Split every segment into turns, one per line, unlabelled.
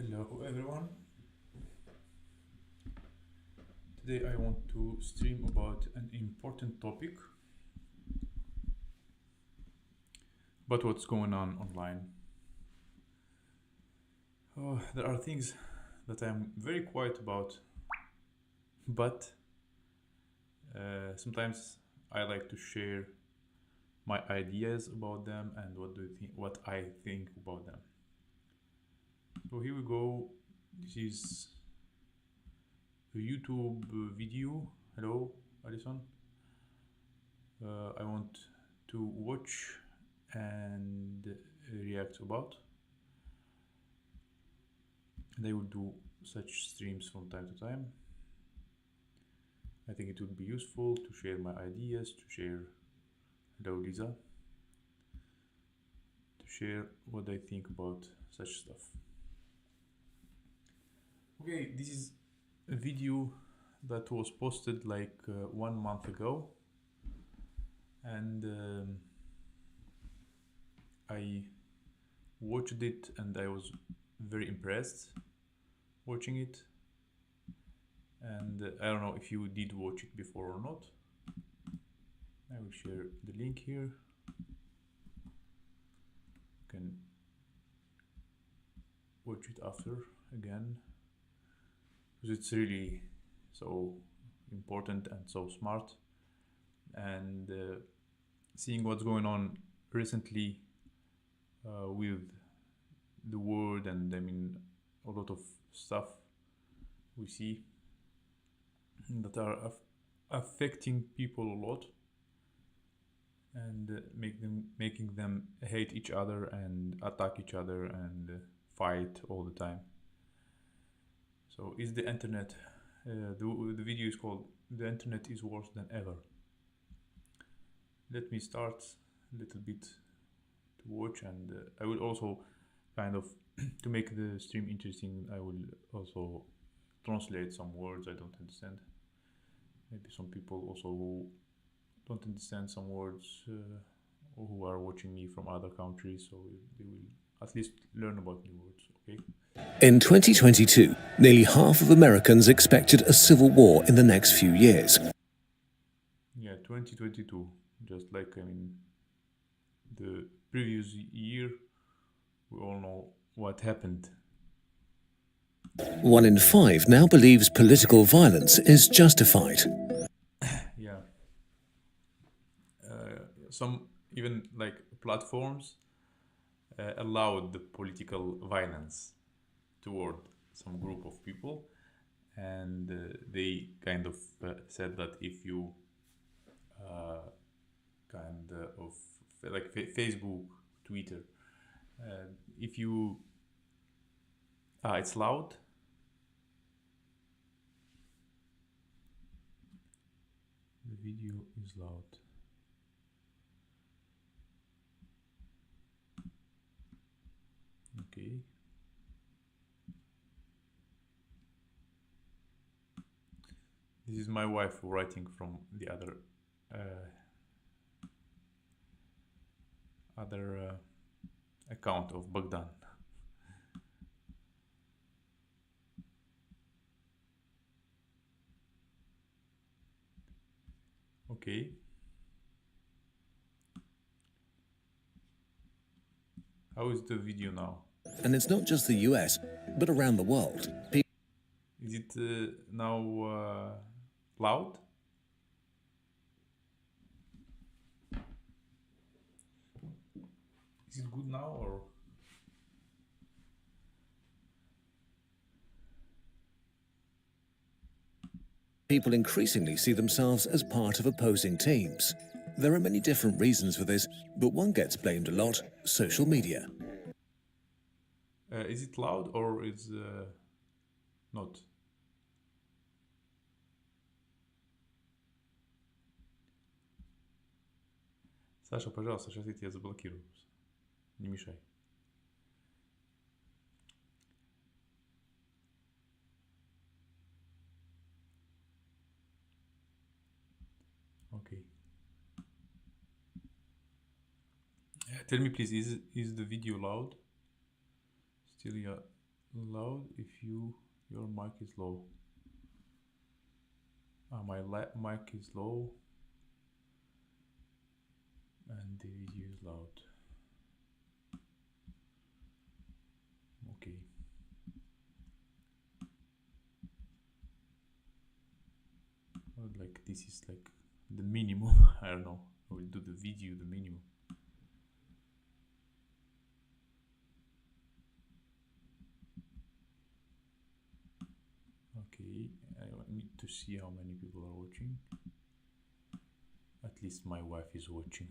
Hello everyone. Today I want to stream about an important topic about what's going on online. There are things that I'm very quiet about, but sometimes I like to share my ideas about them and what I think about them. So here we go. This is a YouTube video. Hello, Alison. I want to watch and react about, and I will do such streams from time to time. I think it would be useful to share my ideas, to share, hello Lisa, to share what I think about such stuff. Okay, this is a video that was posted like 1 month ago, and I watched it and I was very impressed watching it. And I don't know if you did watch it before or not. I will share the link here. You can watch it after again, because it's really so important and so smart. And seeing what's going on recently with the world, and I mean a lot of stuff we see that are affecting people a lot, and making them hate each other and attack each other and fight all the time. So is the internet, the video is called "The Internet is Worse Than Ever." Let me start a little bit to watch, and I will also kind of to make the stream interesting, I will also translate some words I don't understand. Maybe some people also who don't understand some words, or who are watching me from other countries, so they will at least learn about new words, okay?
In 2022, nearly half of Americans expected a civil war in the next few years.
Yeah, 2022, just like, I mean, the previous year, we all know what happened.
1 in 5 now believes political violence is justified.
Yeah. Some even like platforms allowed the political violence toward some group of people, and they kind of said that if you kind of like Facebook, Twitter, if you it's loud. The video is loud. Okay. This is my wife writing from the other account of Bogdan. Okay. How is the video now?
And it's not just the US, but around the world.
Is it now loud? Is it good now, or?
People increasingly see themselves as part of opposing teams. There are many different reasons for this, but one gets blamed a lot: social media.
Is it loud or is not? Саша, пожалуйста, сейчас я тебя заблокирую. Не мешай. Okay. Tell me please, is the video loud? Still, yeah, loud if your mic is low. My mic is low and the video is loud. Okay. Well, like this is like the minimum. I don't know. I will do the video the minimum. Okay, I need to see how many people are watching. At least my wife is watching.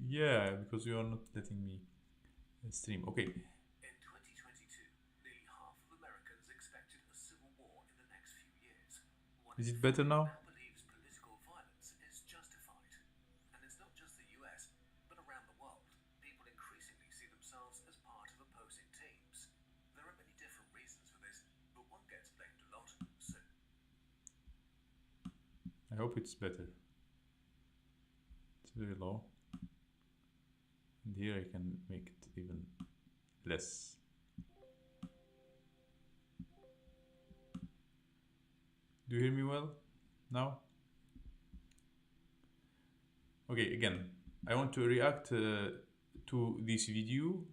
Yeah, because you are not letting me stream. Okay.
In 2022, nearly half of Americans expected a civil war in the next few years.
Is it better now?
Believes political violence is justified. And it's not just the US, but around the world. People increasingly see themselves as part of opposing teams. There are many different reasons for this, but one gets blamed a lot. So
I hope it's better. It's very low. And here I can make it even less. Do you hear me well now? Okay, again, I want to react to this video.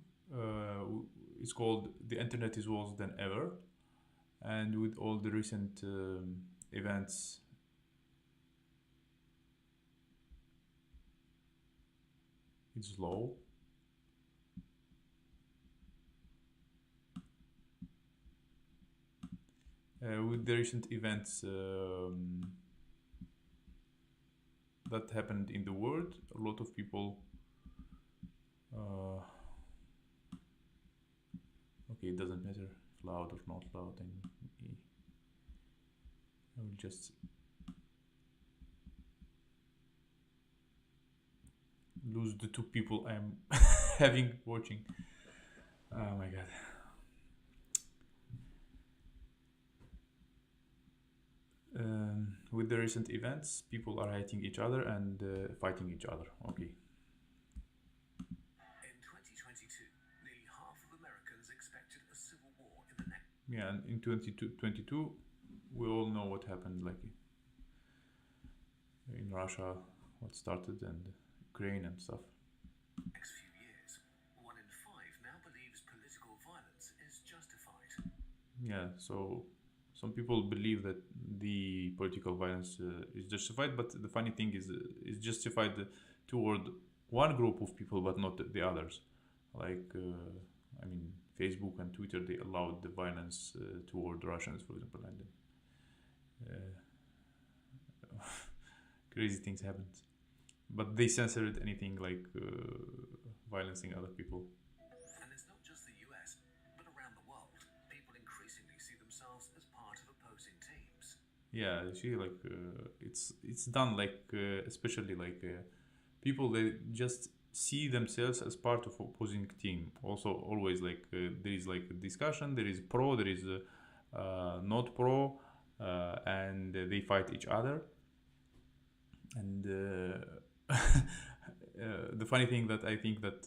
It's called "The Internet is Worse Than Ever," and with all the recent events. It's low. With the recent events that happened in the world, a lot of people okay, it doesn't matter if loud or not loud. I will just lose the two people I'm having watching. Oh my god. With the recent events, people are hating each other and fighting each other. Okay.
in 2022, nearly half of Americans expected a civil war in the next.
Yeah, and in 2022, we all know what happened, like in Russia, what started, and Ukraine and stuff.
Next few years, 1 in 5 now believes political violence is justified.
Yeah, so some people believe that the political violence is justified, but the funny thing is it's justified toward one group of people, but not the others. Like, I mean, Facebook and Twitter, they allowed the violence toward Russians, for example, and crazy things happened. But they censored anything like violencing other people.
And it's not just the US, but around the world, people increasingly see themselves as part of opposing teams.
Yeah, you see, like it's done like especially like people, they just see themselves as part of opposing team. Also, always like there is like a discussion, there is pro, there is not pro, and they fight each other. And the funny thing that I think that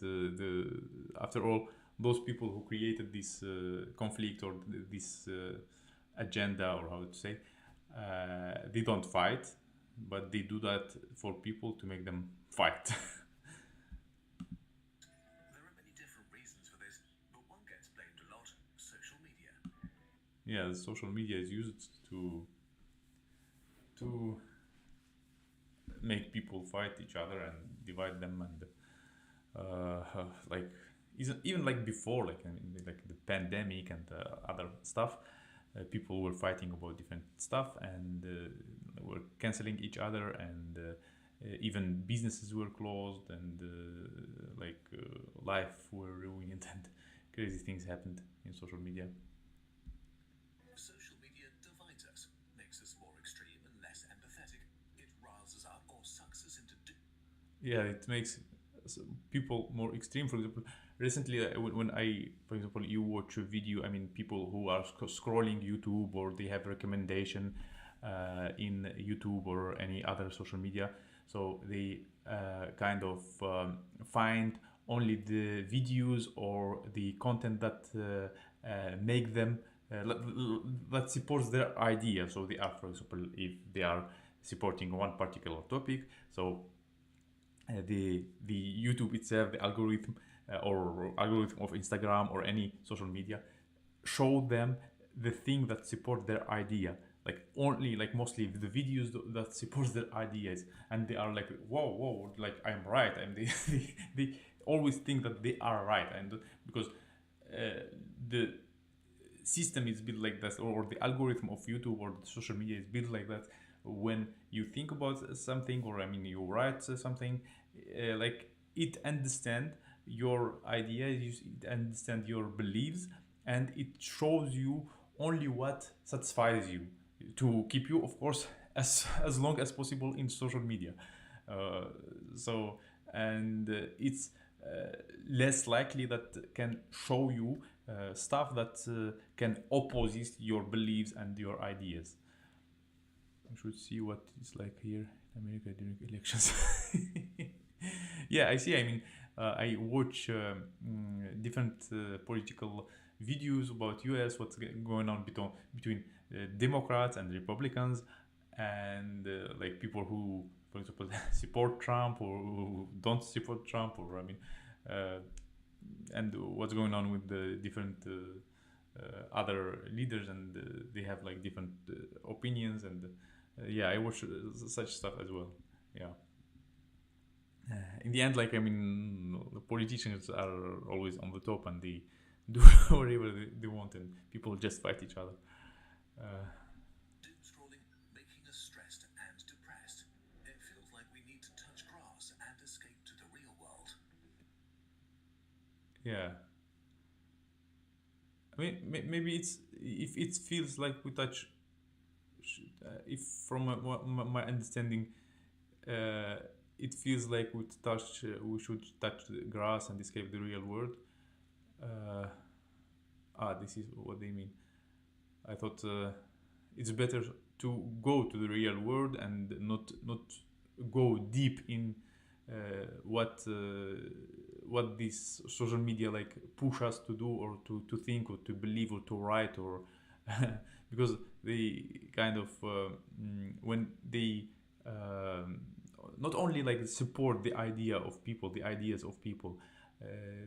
after all, those people who created this conflict or this agenda, or how to say, they don't fight, but they do that for people to make them fight.
There are many different reasons for this, but one gets blamed a lot: social media.
Yeah, social media is used to make people fight each other and divide them, and like even like before, like like the pandemic and other stuff, people were fighting about different stuff and were canceling each other, and even businesses were closed, and life were ruined, and crazy things happened in social media.
Social media divides us, makes us more extreme and less empathetic. It riles us up or sucks us into.
Yeah, it makes people more extreme. For example, recently when I, for example, you watch a video, I mean, people who are scrolling YouTube, or they have recommendation, in YouTube or any other social media. So they kind of find only the videos or the content that make them that supports their idea. So they are, for example, if they are supporting one particular topic, so the YouTube itself, the algorithm or algorithm of Instagram or any social media, show them the thing that support their idea, like only like mostly the videos that supports their ideas, and they are like whoa, like I'm right, and they always think that they are right, and because the system is built like that, or the algorithm of YouTube or the social media is built like that. When you think about something, or I mean you write something, like it understand your ideas, it understand your beliefs, and it shows you only what satisfies you, to keep you, of course, as long as possible in social media. uh, so and it's less likely that can show you stuff that can oppose your beliefs and your ideas. I should see what it's like here in America during elections. Yeah, I see. I mean, I watch different political videos about US, what's going on between Democrats and Republicans, and like people who, for example, support Trump or who don't support Trump, or I mean, uh, and what's going on with the different other leaders, and they have like different opinions, and yeah, I watch such stuff as well. Yeah. In the end, like I mean, the politicians are always on the top, and they do whatever they want, and people just fight each other. Uh,
Doom scrolling making us stressed and depressed. It feels like we need to touch grass and escape to the real world.
yeah. I mean, maybe it's if it feels like we touch, if from my understanding, uh, it feels like we should touch the grass and escape the real world. Uh, this is what they mean. I thought it's better to go to the real world and not go deep in what this social media like push us to do, or to think, or to believe, or to write, or because they kind of when they um, not only like support the idea of people, the ideas of people,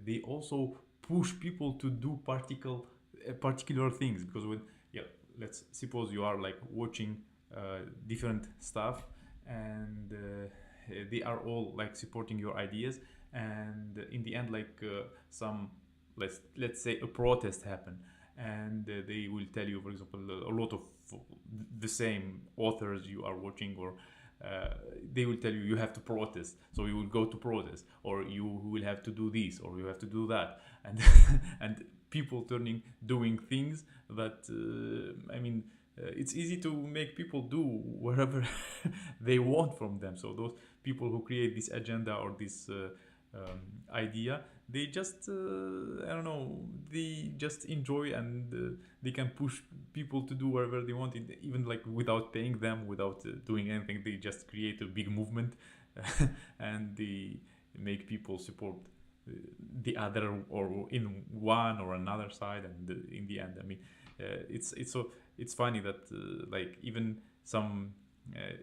they also push people to do particular things. Because when, yeah, let's suppose you are like watching different stuff, and they are all like supporting your ideas, and in the end, like some, let's say a protest happen, and they will tell you, for example, a lot of the same authors you are watching, or they will tell you you have to protest, so you will go to protest, or you will have to do this, or you have to do that, and and people doing things that I mean, it's easy to make people do whatever they want from them. So those people who create this agenda or this idea, they just I don't know, they just enjoy, and they can push people to do whatever they want, even like without paying them, without doing anything. They just create a big movement and they make people support the other, or in one or another side, and in the end, I mean, it's funny that like even some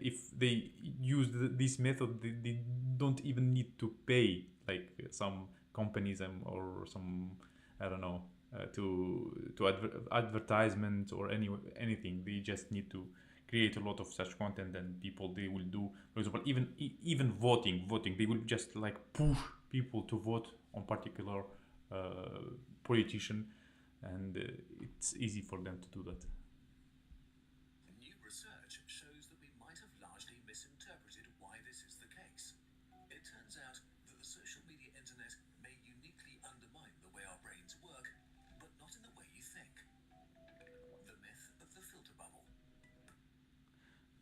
if they use this method, they don't even need to pay like some companies, or some, I don't know, advertisement or anything. They just need to create a lot of such content, and people, they will do, for example, even voting, they will just like push people to vote on particular politician, and it's easy for them to do that.
New research shows that we might have largely misinterpreted why this is the case. It turns out that the social media internet may uniquely undermine the way our brains work, but not in the way you think. The myth of the filter bubble.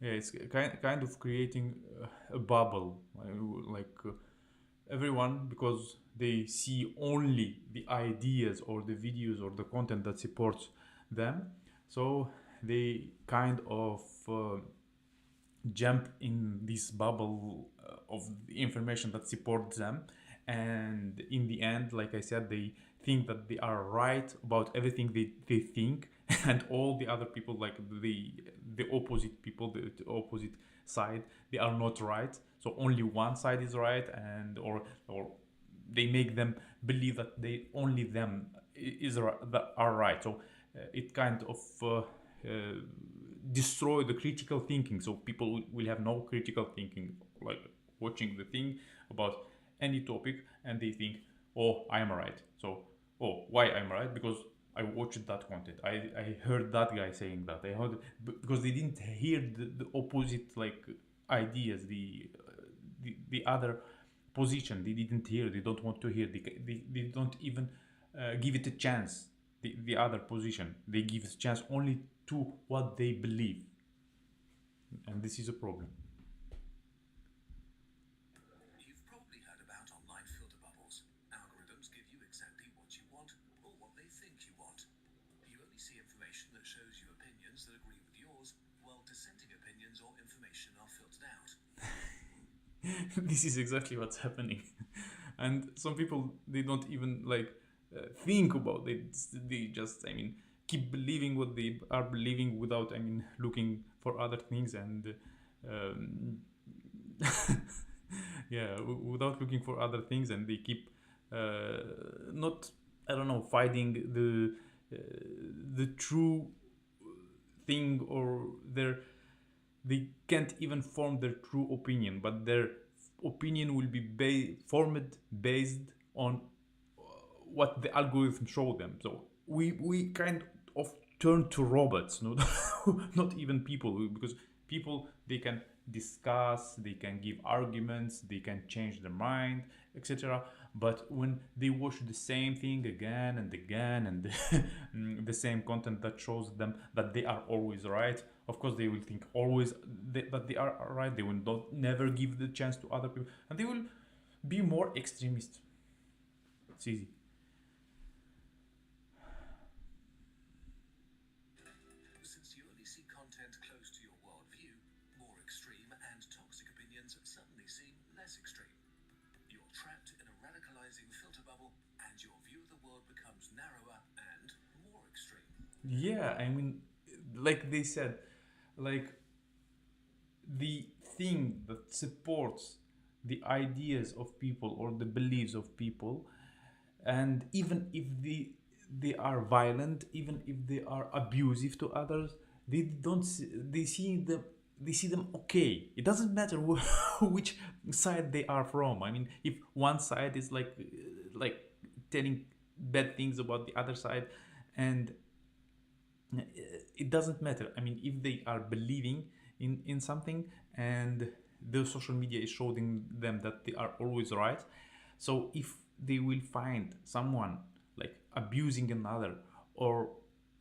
Yeah, it's kind of creating a bubble, like everyone, because they see only the ideas or the videos or the content that supports them, so they kind of jump in this bubble of the information that supports them, and in the end, like I said, they think that they are right about everything they think, and all the other people, like the opposite people, the opposite side, they are not right. So only one side is right, and or they make them believe that they only them that are right. So it kind of destroy the critical thinking. So people will have no critical thinking, like watching the thing about any topic, and they think, oh, I am right. So, oh, why I'm right? Because I watched that content. I heard that guy saying that. I heard because they didn't hear the opposite like ideas, the other position. They didn't hear. They don't want to hear. They don't even give it a chance. The other position, they give a chance only to what they believe, and this is a problem.
You've probably heard about online filter bubbles. Algorithms give you exactly what you want or what they think you want. You only see information that shows you opinions that agree with yours, while dissenting opinions or information are filtered out.
This is exactly what's happening. And some people, they don't even like think about it. They just, I mean, keep believing what they are believing without, I mean, looking for other things, and um, yeah, without looking for other things, and they keep not, I don't know, fighting the true thing, or they can't even form their true opinion, but their opinion will be formed based on what the algorithm show them. So we kind of turn to robots, not not even people, because people, they can discuss, they can give arguments, they can change their mind, etc. But when they watch the same thing again and again, and the same content that shows them that they are always right, of course they will think always that they are right. They will not never give the chance to other people, and they will be more extremist. It's easy.
Since you only see content close to your worldview, more extreme and toxic opinions suddenly seem less extreme. You're trapped in a radicalizing filter bubble, and your view of the world becomes narrower and more extreme.
Yeah, I mean, like they said, like the thing that supports the ideas of people or the beliefs of people, and even if they are violent, even if they are abusive to others, they don't they see them okay. It doesn't matter which side they are from. I mean, if one side is like telling bad things about the other side, and it doesn't matter. I mean, if they are believing in something, and the social media is showing them that they are always right, so if they will find someone like abusing another, or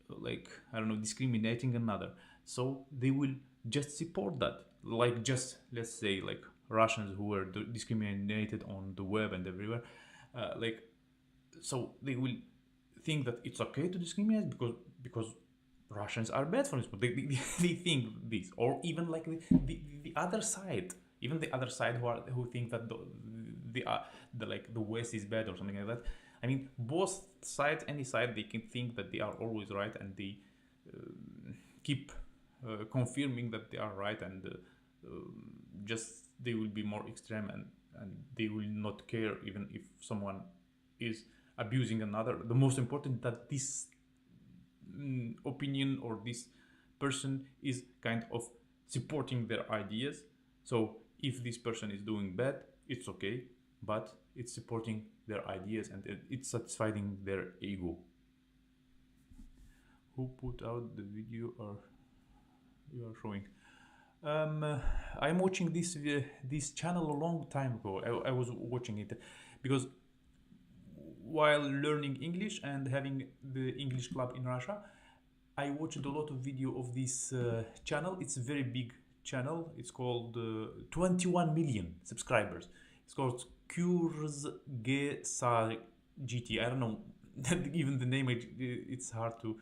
like, I don't know, discriminating another, so they will just support that. Like, just let's say like Russians who were discriminated on the web and everywhere, like, so they will think that it's okay to discriminate because Russians are bad, for instance. They think this, or even like the other side, even the other side who think that the West is bad or something like that. I mean, both sides, any side, they can think that they are always right, and they keep confirming that they are right, and just they will be more extreme, and they will not care even if someone is abusing another. The most important that this opinion or this person is kind of supporting their ideas. So if this person is doing bad, it's okay, but it's supporting their ideas, and it's satisfying their ego. Who put out the video, or you are showing? I'm watching this channel a long time ago. I was watching it because while learning English and having the English club in Russia, I watched a lot of video of this channel. It's a very big channel. It's called 21 million subscribers. It's called Kurzgesagt GT. I don't know, even the name, it's hard to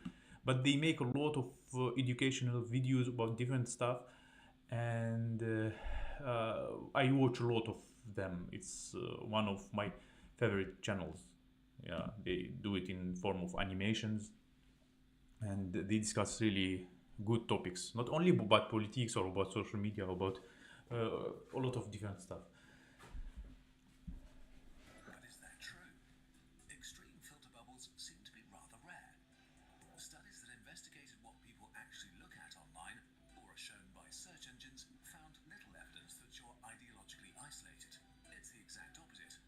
but they make a lot of educational videos about different stuff, and I watch a lot of them. It's one of my favorite channels. Yeah, they do it in form of animations, and they discuss really good topics, not only about politics or about social media, about a lot of different stuff.
But is that true? Extreme filter bubbles seem to be rather rare. Studies that investigated what people actually look at online or are shown by search engines found little evidence that you're ideologically isolated. It's the exact opposite.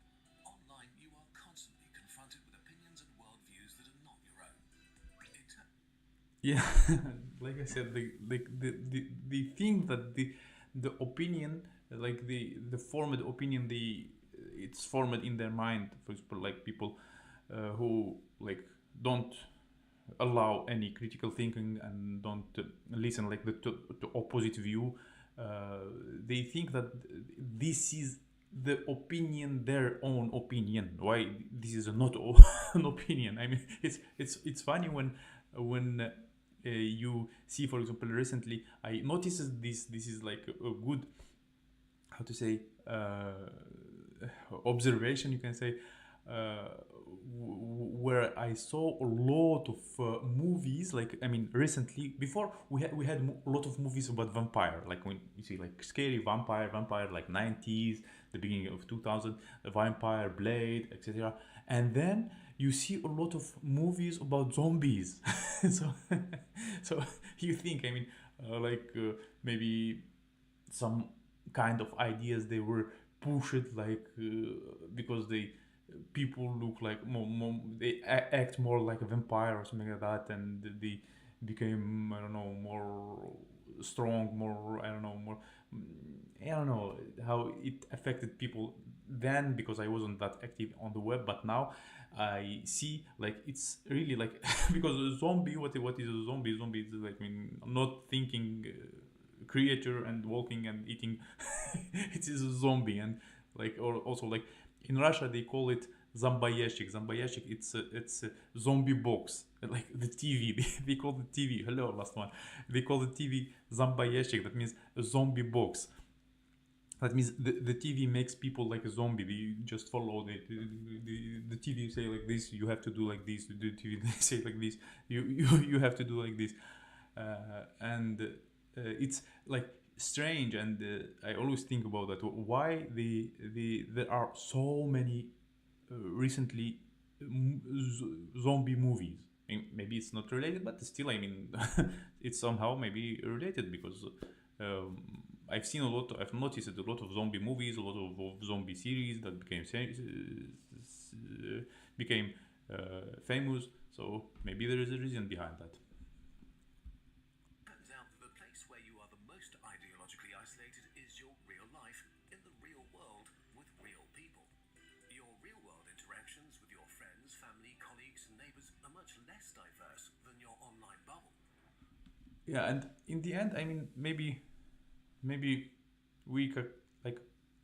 Online, you are constantly confronted with opinions and worldviews that are not your own.
Yeah, like I said, the thing that the opinion, like the formed opinion, it's formed in their mind. For example, like people who like don't allow any critical thinking and don't listen like to opposite view. They think that this is the opinion, their own opinion. Why this is not an opinion? I mean, it's funny when you see, for example, recently I noticed this. This is like a good, how to say, observation, you can say, uh, where I saw a lot of movies. Like, I mean, recently, before we had a lot of movies about vampire. Like when you see like scary vampire, like 90s, the beginning of 2000, the vampire, Blade, etc. And then you see a lot of movies about zombies. So, so you think, I mean, maybe some kind of ideas they were pushed, like because they people look like they act more like a vampire or something like that, and they became, I don't know, more strong, more, I don't know, more, I don't know how it affected people then, because I wasn't that active on the web. But now I see like it's really like because a zombie, what is a zombie? Zombie is like, I mean, not thinking creature and walking and eating. It is a zombie. And like, or also like in Russia they call it zombayeshik. It's a zombie box, like the TV. They call the TV, hello, last one, they call the TV zombayeshik. That means a zombie box. That means the TV makes people like a zombie. They just follow the TV say like this, you have to do like this. The TV they say like this, you have to do like this. And it's like strange. And I always think about that, why there are so many recently zombie movies. I mean, maybe it's not related, but still, I mean, it's somehow maybe related, because um, I've noticed a lot of zombie movies, a lot of zombie series that became famous. So maybe there is a reason behind that.
Turns out that the place where you are the most ideologically isolated is your real life, in the real world, with real people. Your real world interactions with your friends, family, colleagues, and neighbors are much less diverse than your online bubble.
Yeah, and in the end, I mean, maybe we could,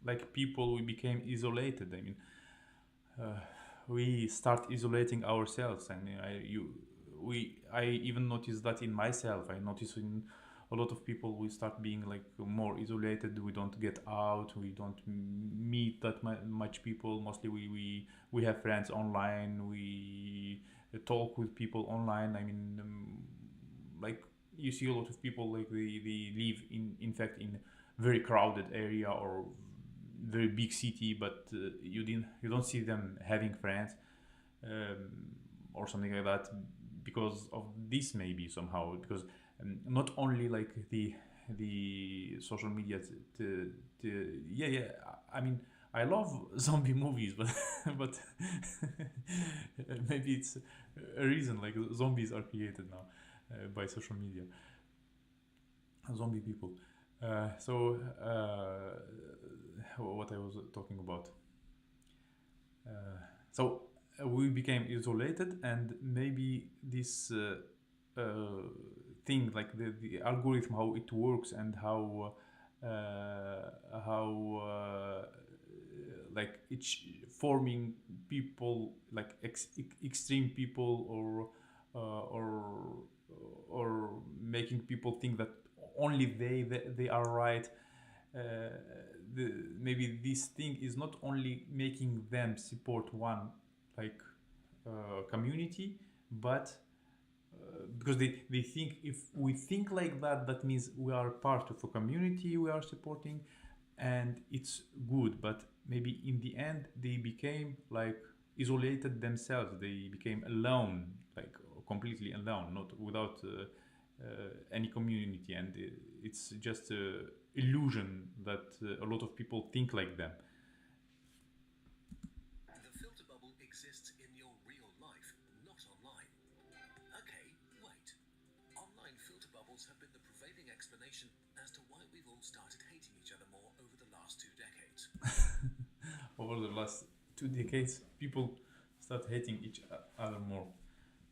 like people, we became isolated. I mean, uh, we start isolating ourselves. I mean, I even notice that in myself. I notice in a lot of people we start being like more isolated. We don't get out, we don't meet that much people. Mostly we have friends online, we talk with people online. I mean, like, you see a lot of people like they live in fact in very crowded area or very big city, but you don't see them having friends, um, or something like that, because of this, maybe somehow, because not only like the social media yeah, yeah, I mean, I love zombie movies, but but maybe it's a reason, like zombies are created now by social media, zombie people. What I was talking about. So we became isolated, and maybe this thing, like the algorithm, how it works, and how like it's forming people, like extreme people, or or making people think that only they are right. uh, Maybe this thing is not only making them support one, like, community, but because they think if we think like that, that means we are part of a community we are supporting, and it's good. But maybe in the end they became like isolated themselves, they became alone, like completely alone, not without any community, and it's just a illusion that a lot of people think like them.
The filter bubble exists in your real life, not online. Okay, wait. Online filter bubbles have been the prevailing explanation as to why we've all started hating each other more over the last 2 decades.
Over the last 2 decades, people start hating each other more.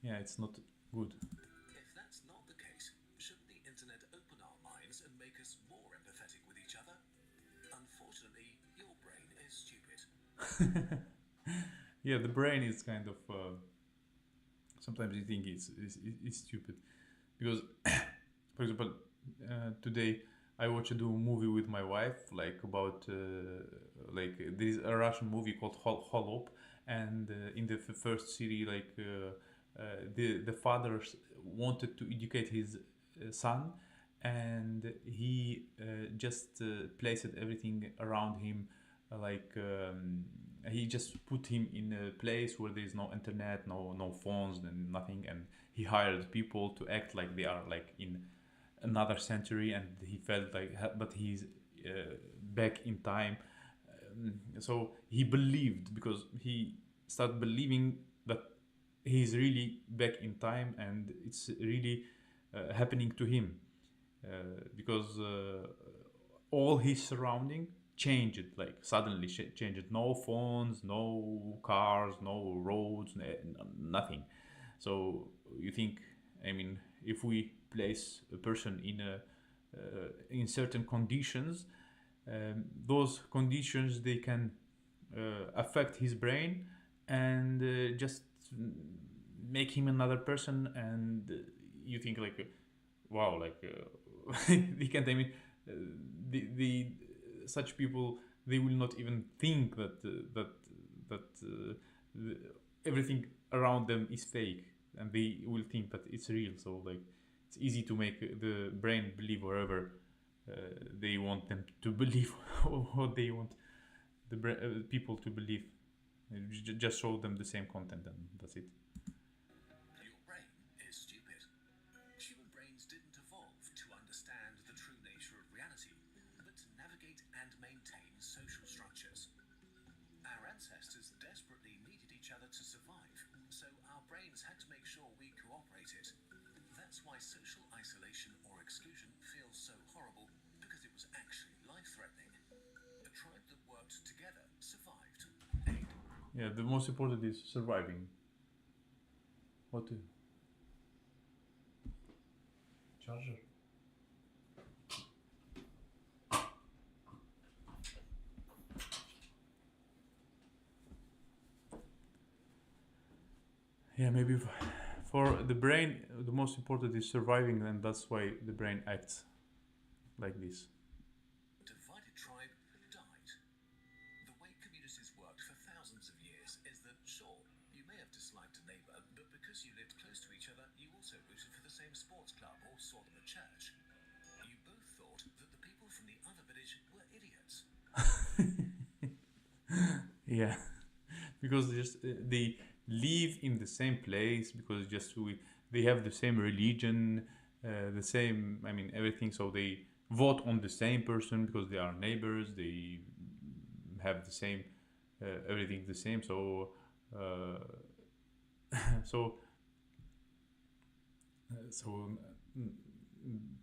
Yeah, it's not good.
If that's not the case, shouldn't the internet open our minds and make us more empathetic with each other? Unfortunately, your brain is stupid.
Yeah, the brain is kind of sometimes you think it's stupid, because for example, today I watched a movie with my wife, like about like there is a Russian movie called Holop, and in the first series, like the father wanted to educate his son, and he just placed everything around him, like he just put him in a place where there is no internet, no phones, and nothing, and he hired people to act like they are like in another century, and he felt like, but he's back in time. So he believed, because he started believing that he's really back in time, and it's really happening to him, because all his surrounding changed, like suddenly changed. No phones, no cars, no roads, nothing. So you think, I mean, if we place a person in certain conditions, those conditions, they can affect his brain, and just make him another person, and you think like, wow, like they can't, I mean, uh, the such people, they will not even think that that the, everything around them is fake, and they will think that it's real. So like it's easy to make the brain believe wherever they want them to believe what they want people to believe. Just show them the same content, and that's it.
Your brain is stupid. Human brains didn't evolve to understand the true nature of reality, but to navigate and maintain social structures. Our ancestors desperately needed each other to survive, so our brains had to make sure we cooperated. That's why social isolation or exclusion feels so horrible, because it was actually life-threatening. A tribe that worked together survived.
Yeah, the most important is surviving. What to charger? Yeah, maybe for the brain, the most important is surviving, and that's why the brain acts like this.
Divided tribe died. The way communities worked for thousands of years is that, sure, you may have disliked a neighbour, but because you lived close to each other, you also rooted for the same sports club or saw them at church. You both thought that the people from the other village were idiots.
Yeah, because just they live in the same place, because just they have the same religion, the same, I mean, everything. So they vote on the same person because they are neighbors. They have the same, everything the same. So so so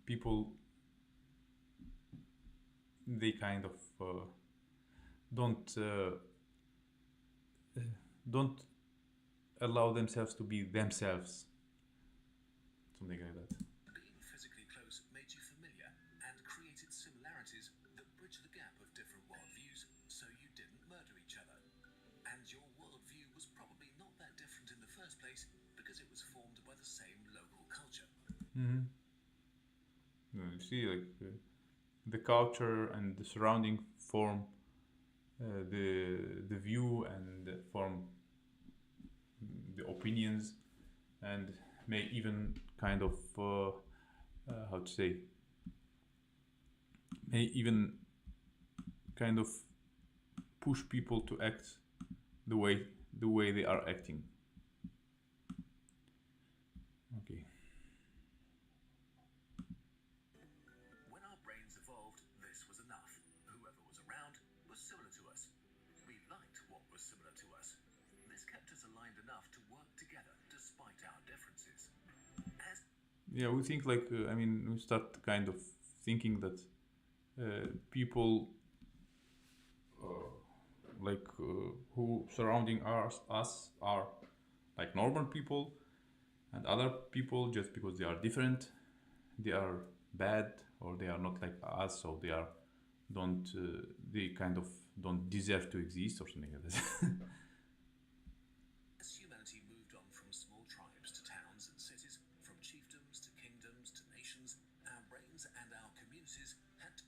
people, they kind of don't don't allow themselves to be themselves, something like that.
Being physically close made you familiar and created similarities that bridge the gap of different worldviews, so you didn't murder each other. And your worldview was probably not that different in the first place because it was formed by the same local culture.
Mm-hmm. You see, like the culture and the surrounding form the view and form the opinions and may even kind of how to say may even kind of push people to act the way the way they are acting. Okay.
When our brains evolved, this was enough. Whoever was around was similar to us. We liked what was similar to us. This kept us aligned enough to work together despite our differences. As
Yeah, we think like I mean we start kind of thinking that people like who surrounding us are like normal people, and other people just because they are different they are bad or they are not like us, so they are don't they kind of don't deserve to exist or something like that.
As humanity moved on from small tribes to towns and cities, from chiefdoms to kingdoms to nations, our brains and our communities had to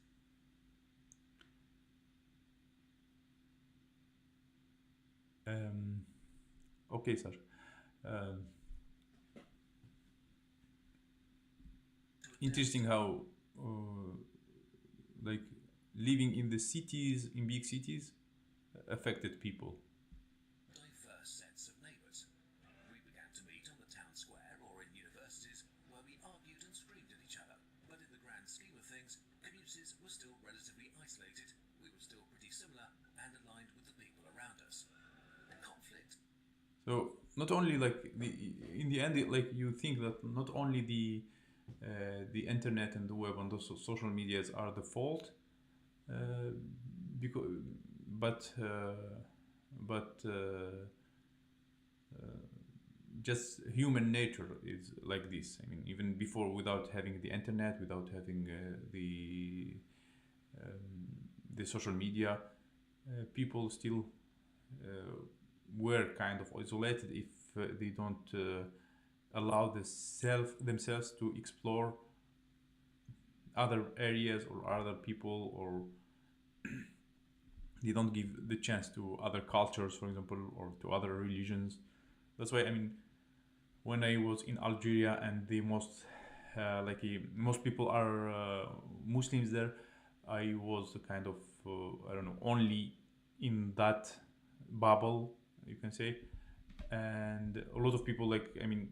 Okay, sir. Um,
adapt
Interesting how uh, like living in the cities in big cities affected people.
diverse sets of neighbours. We began to meet on the town square or in universities where we argued and screamed at each other. But in the grand scheme of things, communities were still relatively isolated. We were still pretty similar and aligned with the people around us. Conflict
So not only like the in the end, like you think that not only the internet and the web and those social medias are the fault, uh, because but but just human nature is like this. I mean, even before, without having the internet, without having the social media, people still were kind of isolated if they don't allow themselves to explore other areas or other people, or they don't give the chance to other cultures, for example, or to other religions. That's why I mean, when I was in Algeria and the most most people are Muslims there, I was kind of I don't know, only in that bubble, you can say, and a lot of people like I mean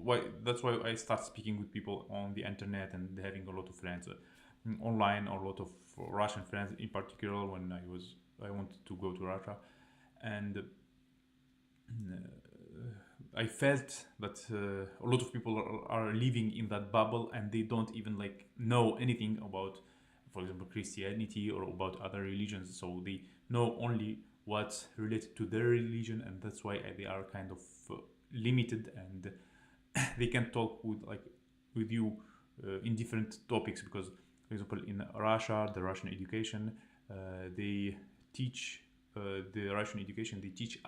why that's why I start speaking with people on the internet and having a lot of friends online, or a lot of Russian friends in particular when I wanted to go to Russia. And I felt that a lot of people are living in that bubble and they don't even like know anything about, for example, Christianity or about other religions. So they know only what's related to their religion, and that's why they are kind of limited, and they can talk with you in different topics because, for example, in Russia, the Russian education, they teach the Russian education. They teach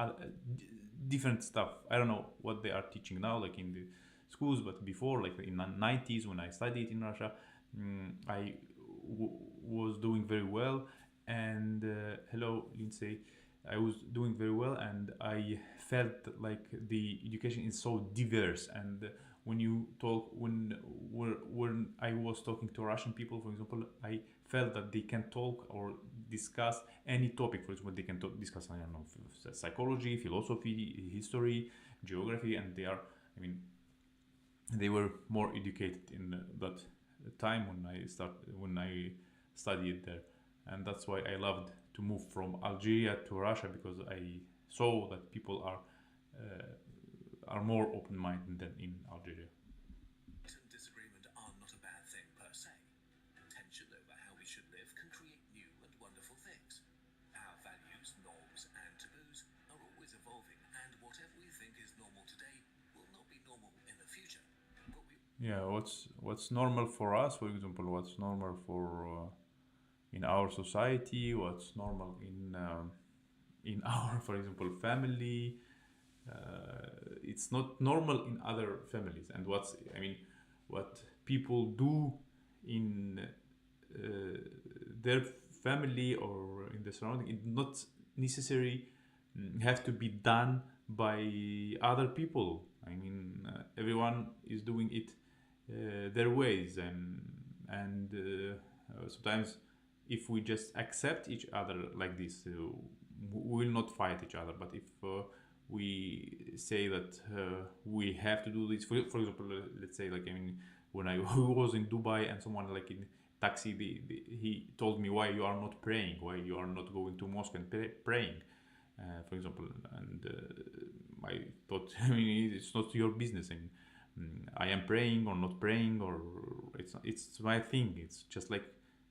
different stuff. I don't know what they are teaching now, like in the schools, but before, like in the 90s when I studied in Russia, I was doing very well. And hello, Lindsay. I was doing very well, and I felt like the education is so diverse. And when you talk, when I was talking to Russian people, for example, I felt that they can talk or discuss any topic. For example, they can discuss, I don't know, psychology, philosophy, history, geography, and they are, I mean, they were more educated in that time when I studied there. And that's why I loved to move from Algeria to Russia, because I saw that people are more open-minded than in Algeria.
and disagreement are not a bad thing per se. Tension over how we should live can create new and wonderful things. Our values, norms, and taboos are always evolving, and whatever we think is normal today will not be normal in the future. But we
Yeah, what's normal for us, for example, what's normal for in our society, what's normal in our, for example, family, it's not normal in other families. And what people do in their family or in the surrounding, it not necessarily have to be done by other people. Everyone is doing it their ways, and sometimes if we just accept each other like this, we will not fight each other. But if we say that we have to do this, for example, let's say when I was in Dubai and someone like in taxi, he told me, why you are not praying, why you are not going to mosque and praying, for example. And I thought, it's not your business. I am praying or not praying, or it's my thing. It's just like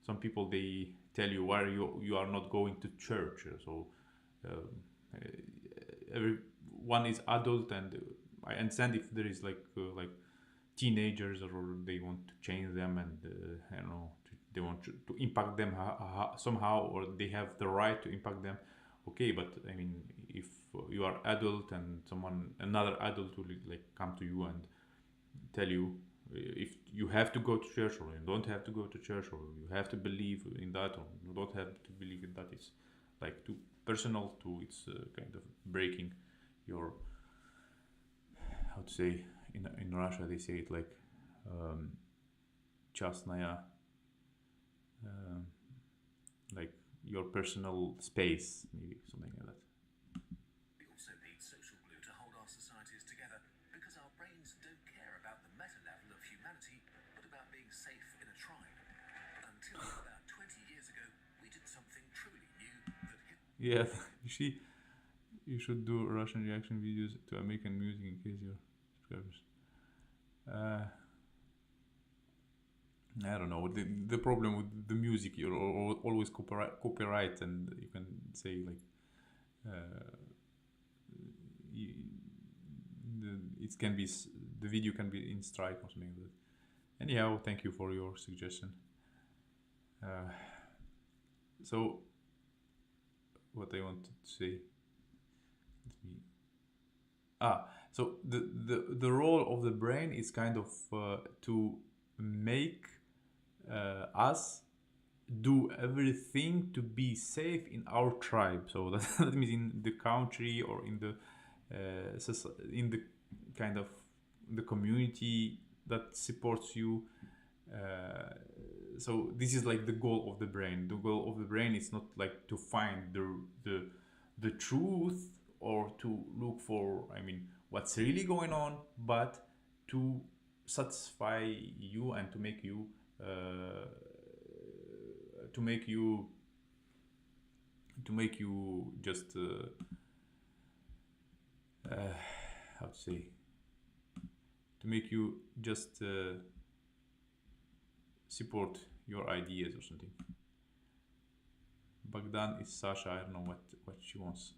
some people, they tell you why you are not going to church. So everyone is adult, and I understand if there is like teenagers, or they want to change them, and I don't know, they want to impact them somehow, or they have the right to impact them. Okay, but if you are adult and another adult will like come to you and tell you if you have to go to church or you don't have to go to church, or you have to believe in that or you don't have to believe in that, it's like too personal, to it's kind of breaking your, how to say, in Russia they say it like частная, like your personal space, maybe something like that.
We also need social glue to hold our societies together, because our brains don't care about the meta level of humanity, but about being safe in a tribe. Until about 20 years ago, we did something truly new that hit.
Yeah, you should do Russian reaction videos to American music in case your subscribers. I don't know. The problem with the music, you're always copyright, and you can say like it can be, the video can be in strike or something like that. Anyhow, thank you for your suggestion. So what I wanted to say, so the role of the brain is kind of to make us do everything to be safe in our tribe. So that means in the country, or in the kind of the community that supports you. So this is like the goal of the brain. The goal of the brain is not like to find the truth, or to look for what's really going on, but to satisfy you and to make you just how to say, to make you just support your ideas or something. Bagdan is Sasha. I don't know what she wants.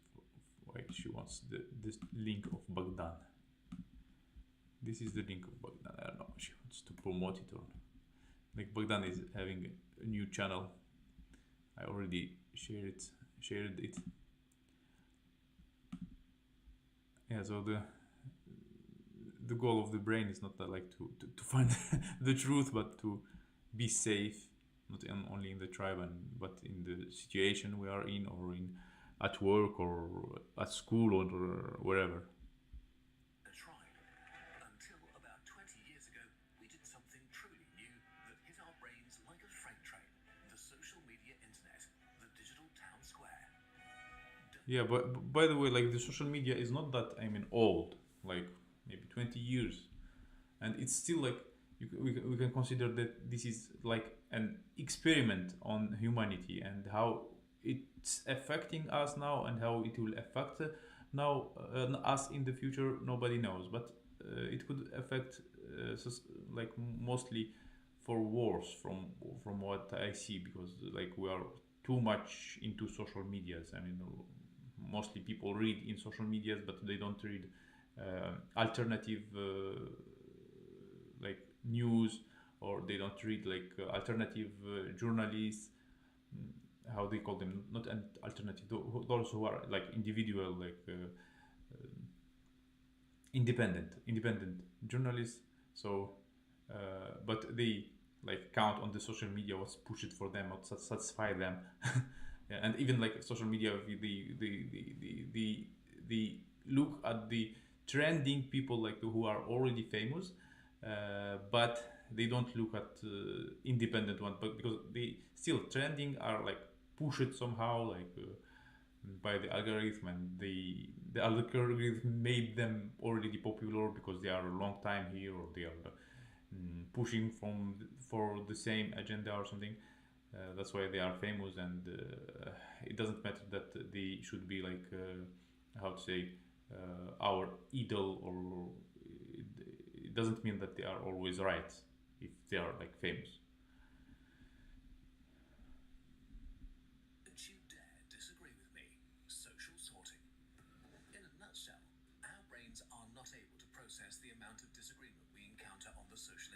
Why she wants this link of Bagdan. This is the link of Bagdan. I don't know. She wants to promote it, or like Bagdan is having a new channel. I already shared it. Yeah. So the goal of the brain is not like to find the truth, but to be safe, not only in the tribe, but in the situation we are in, or at work, or at school, or wherever.
A tribe. Until about 20 years ago, we did something truly new that hit our brains like a freight train. The social media internet, the digital town square.
Yeah, but by the way, like the social media is not that old, like maybe 20 years, and it's still like we can consider that this is like an experiment on humanity, and how it's affecting us now, and how it will affect now us in the future. Nobody knows, but it could affect like mostly for wars, from what I see, because like we are too much into social medias. Mostly people read in social medias, but they don't read alternative like news, or they don't read like alternative journalists, how they call them, not an alternative, those who are like individual, like independent journalists. So, but they like count on the social media what's pushed for them, what satisfy them. Yeah, and even like social media, the look at the trending people like who are already famous, but they don't look at independent one, but because they still trending are like pushed somehow like by the algorithm, and the algorithm made them already popular because they are a long time here, or they are pushing for the same agenda or something. That's why they are famous, and it doesn't matter that they should be like how to say our idol, or it, it doesn't mean that they are always right if they are like famous.
Don't you dare disagree with me. Social sorting. In a nutshell, our brains are not able to process the amount of disagreement we encounter on the social.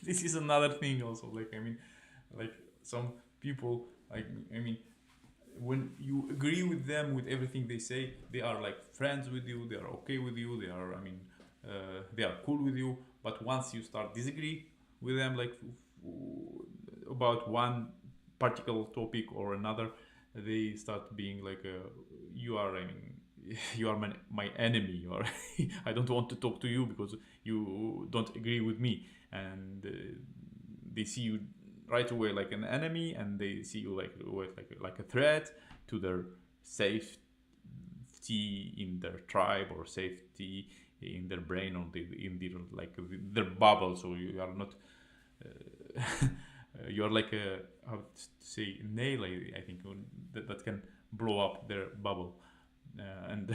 This is another thing also. Like I mean, like some people like I mean when you agree with them with everything they say, they are like friends with you, they are okay with you, they are I mean they are cool with you. But once you start disagree with them like about one particular topic or another, they start being like you are I mean you are my enemy, you are I don't want to talk to you because you don't agree with me. And they see you right away like an enemy, and they see you like like a threat to their safety in their tribe, or safety in their brain, or in their like their bubble. So you are not you are like a how to say nail, I think, that can blow up their bubble. And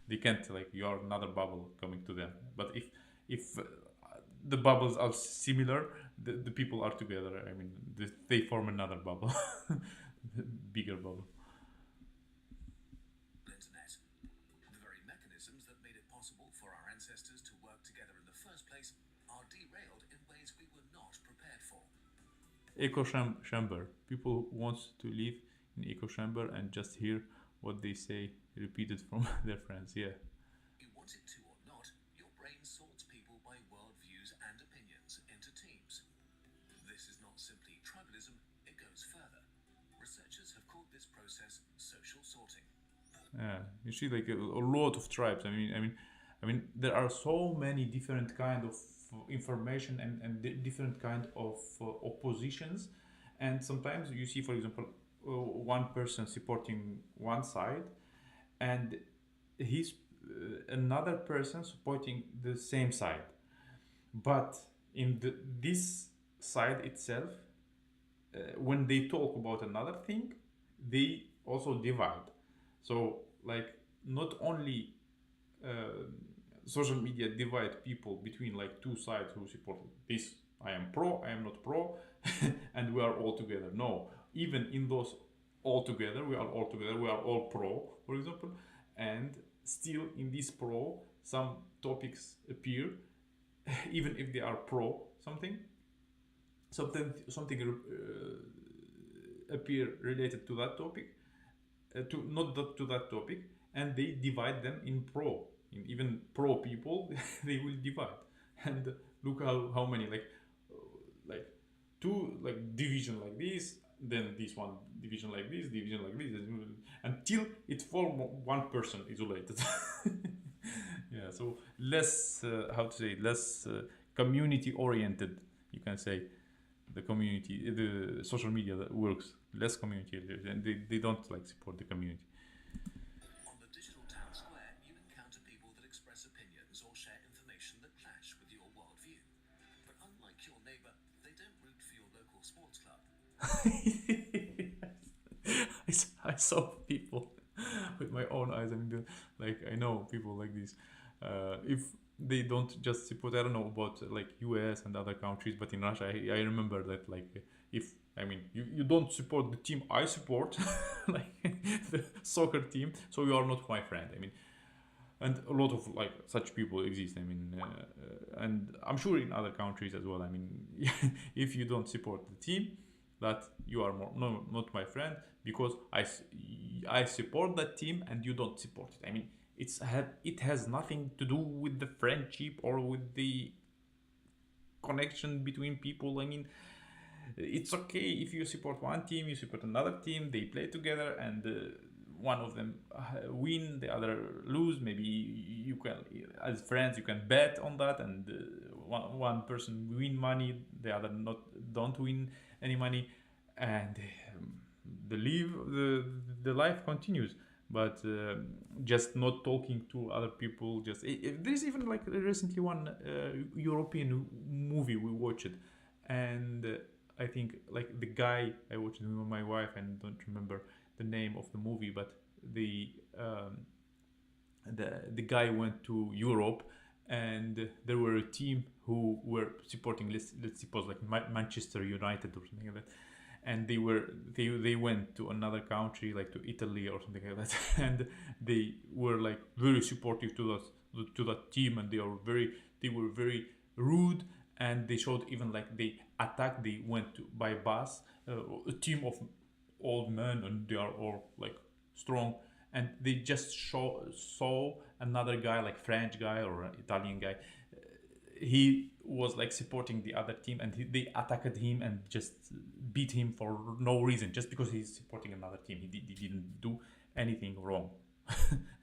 they can't like you are another bubble coming to them. But if the bubbles are similar, the people are together. I mean, they form another bubble, bigger bubble.
Internet. The very mechanisms that made it possible for our ancestors to work together in the first place are derailed in ways we were not prepared for.
Echo chamber. People want to live in echo chamber and just hear what they say repeated from their friends. Yeah.
You want it to or not, your brain sorts people by worldviews and opinions into teams. This is not simply tribalism, it goes further. Researchers have called this process social sorting.
Yeah, you see, like a lot of tribes. I mean, there are so many different kind of information, and different kind of oppositions. And sometimes you see, for example, one person supporting one side, and he's another person supporting the same side. But in this side itself, when they talk about another thing, they also divide. So like not only uh, social media divide people between like two sides who support this, I am pro, I am not pro, and we are all together. No, even in those all together, we are all together, we are all pro, for example. And still in this pro, some topics appear, even if they are pro something, something appear related to that topic, to not that, to that topic, and they divide them in pro, in even pro people. They will divide. And look how many like two like division like this, then this one division like this, division like this, until it form one person isolated. Yeah, so less how to say, less community oriented, you can say. The community, the social media that works less community, and they don't like support the community.
On the digital town square, you encounter people that express opinions or share information that clash with your worldview. But unlike your neighbour, they don't root for your local sports club.
I saw people with my own eyes. I mean, like I know people like this. If they don't just support, I don't know about like US and other countries, but in Russia, I remember that like if I mean you don't support the team I support, like the soccer team, so you are not my friend. I mean, and a lot of like such people exist. I mean, and I'm sure in other countries as well. I mean, if you don't support the team, that you are more, no, not my friend, because I support that team and you don't support it. I mean, it has nothing to do with the friendship or with the connection between people. I mean, it's okay if you support one team, you support another team, they play together, and one of them win, the other lose. Maybe you can, as friends, you can bet on that, and one person win money, the other not don't win any money, and the life continues. But just not talking to other people. Just there's even like recently one European movie we watched, and I think like the guy I watched it with my wife and don't remember the name of the movie, but the um, the guy went to Europe, and there were a team who were supporting, let's suppose like Manchester United or something like that, and they went to another country like to Italy or something like that, and they were like very supportive to that team, and they were very rude, and they showed even like they attacked, they went to by bus, a team of old men, and they are all like strong, and they just saw another guy like French guy or Italian guy, he was like supporting the other team, and they attacked him and just beat him for no reason, just because he's supporting another team. He didn't do anything wrong,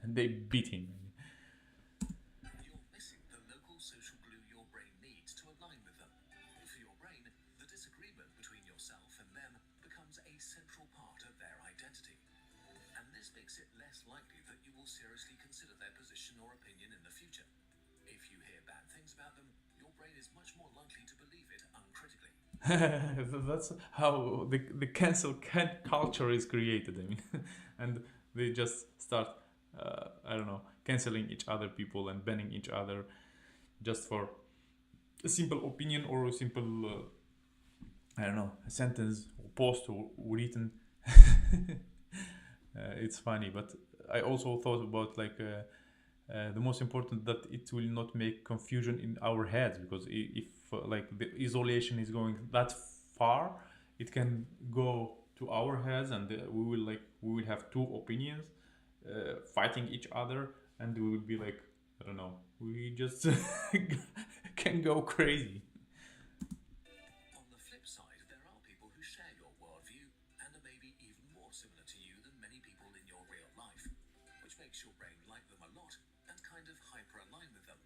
and they beat him.
You're missing the local social glue your brain needs to align with them. For your brain, the disagreement between yourself and them becomes a central part of their identity. And this makes it less likely that you will seriously consider their position or opinion in the future. If you hear bad things about them, your brain is much more likely to believe it uncritically.
That's how the cancel culture is created. I mean, and they just start, I don't know, canceling each other people and banning each other just for a simple opinion or a simple, I don't know, a sentence or post or written. It's funny, but I also thought about like the most important that it will not make confusion in our heads, because if like the isolation is going that far, it can go to our heads, and we will have two opinions fighting each other, and we will be like, I don't know, we just can go crazy.
On the flip side, there are people who share your worldview and are maybe even more similar to you than many people in your real life, which makes your brain like them a lot and kind of hyper-align with them.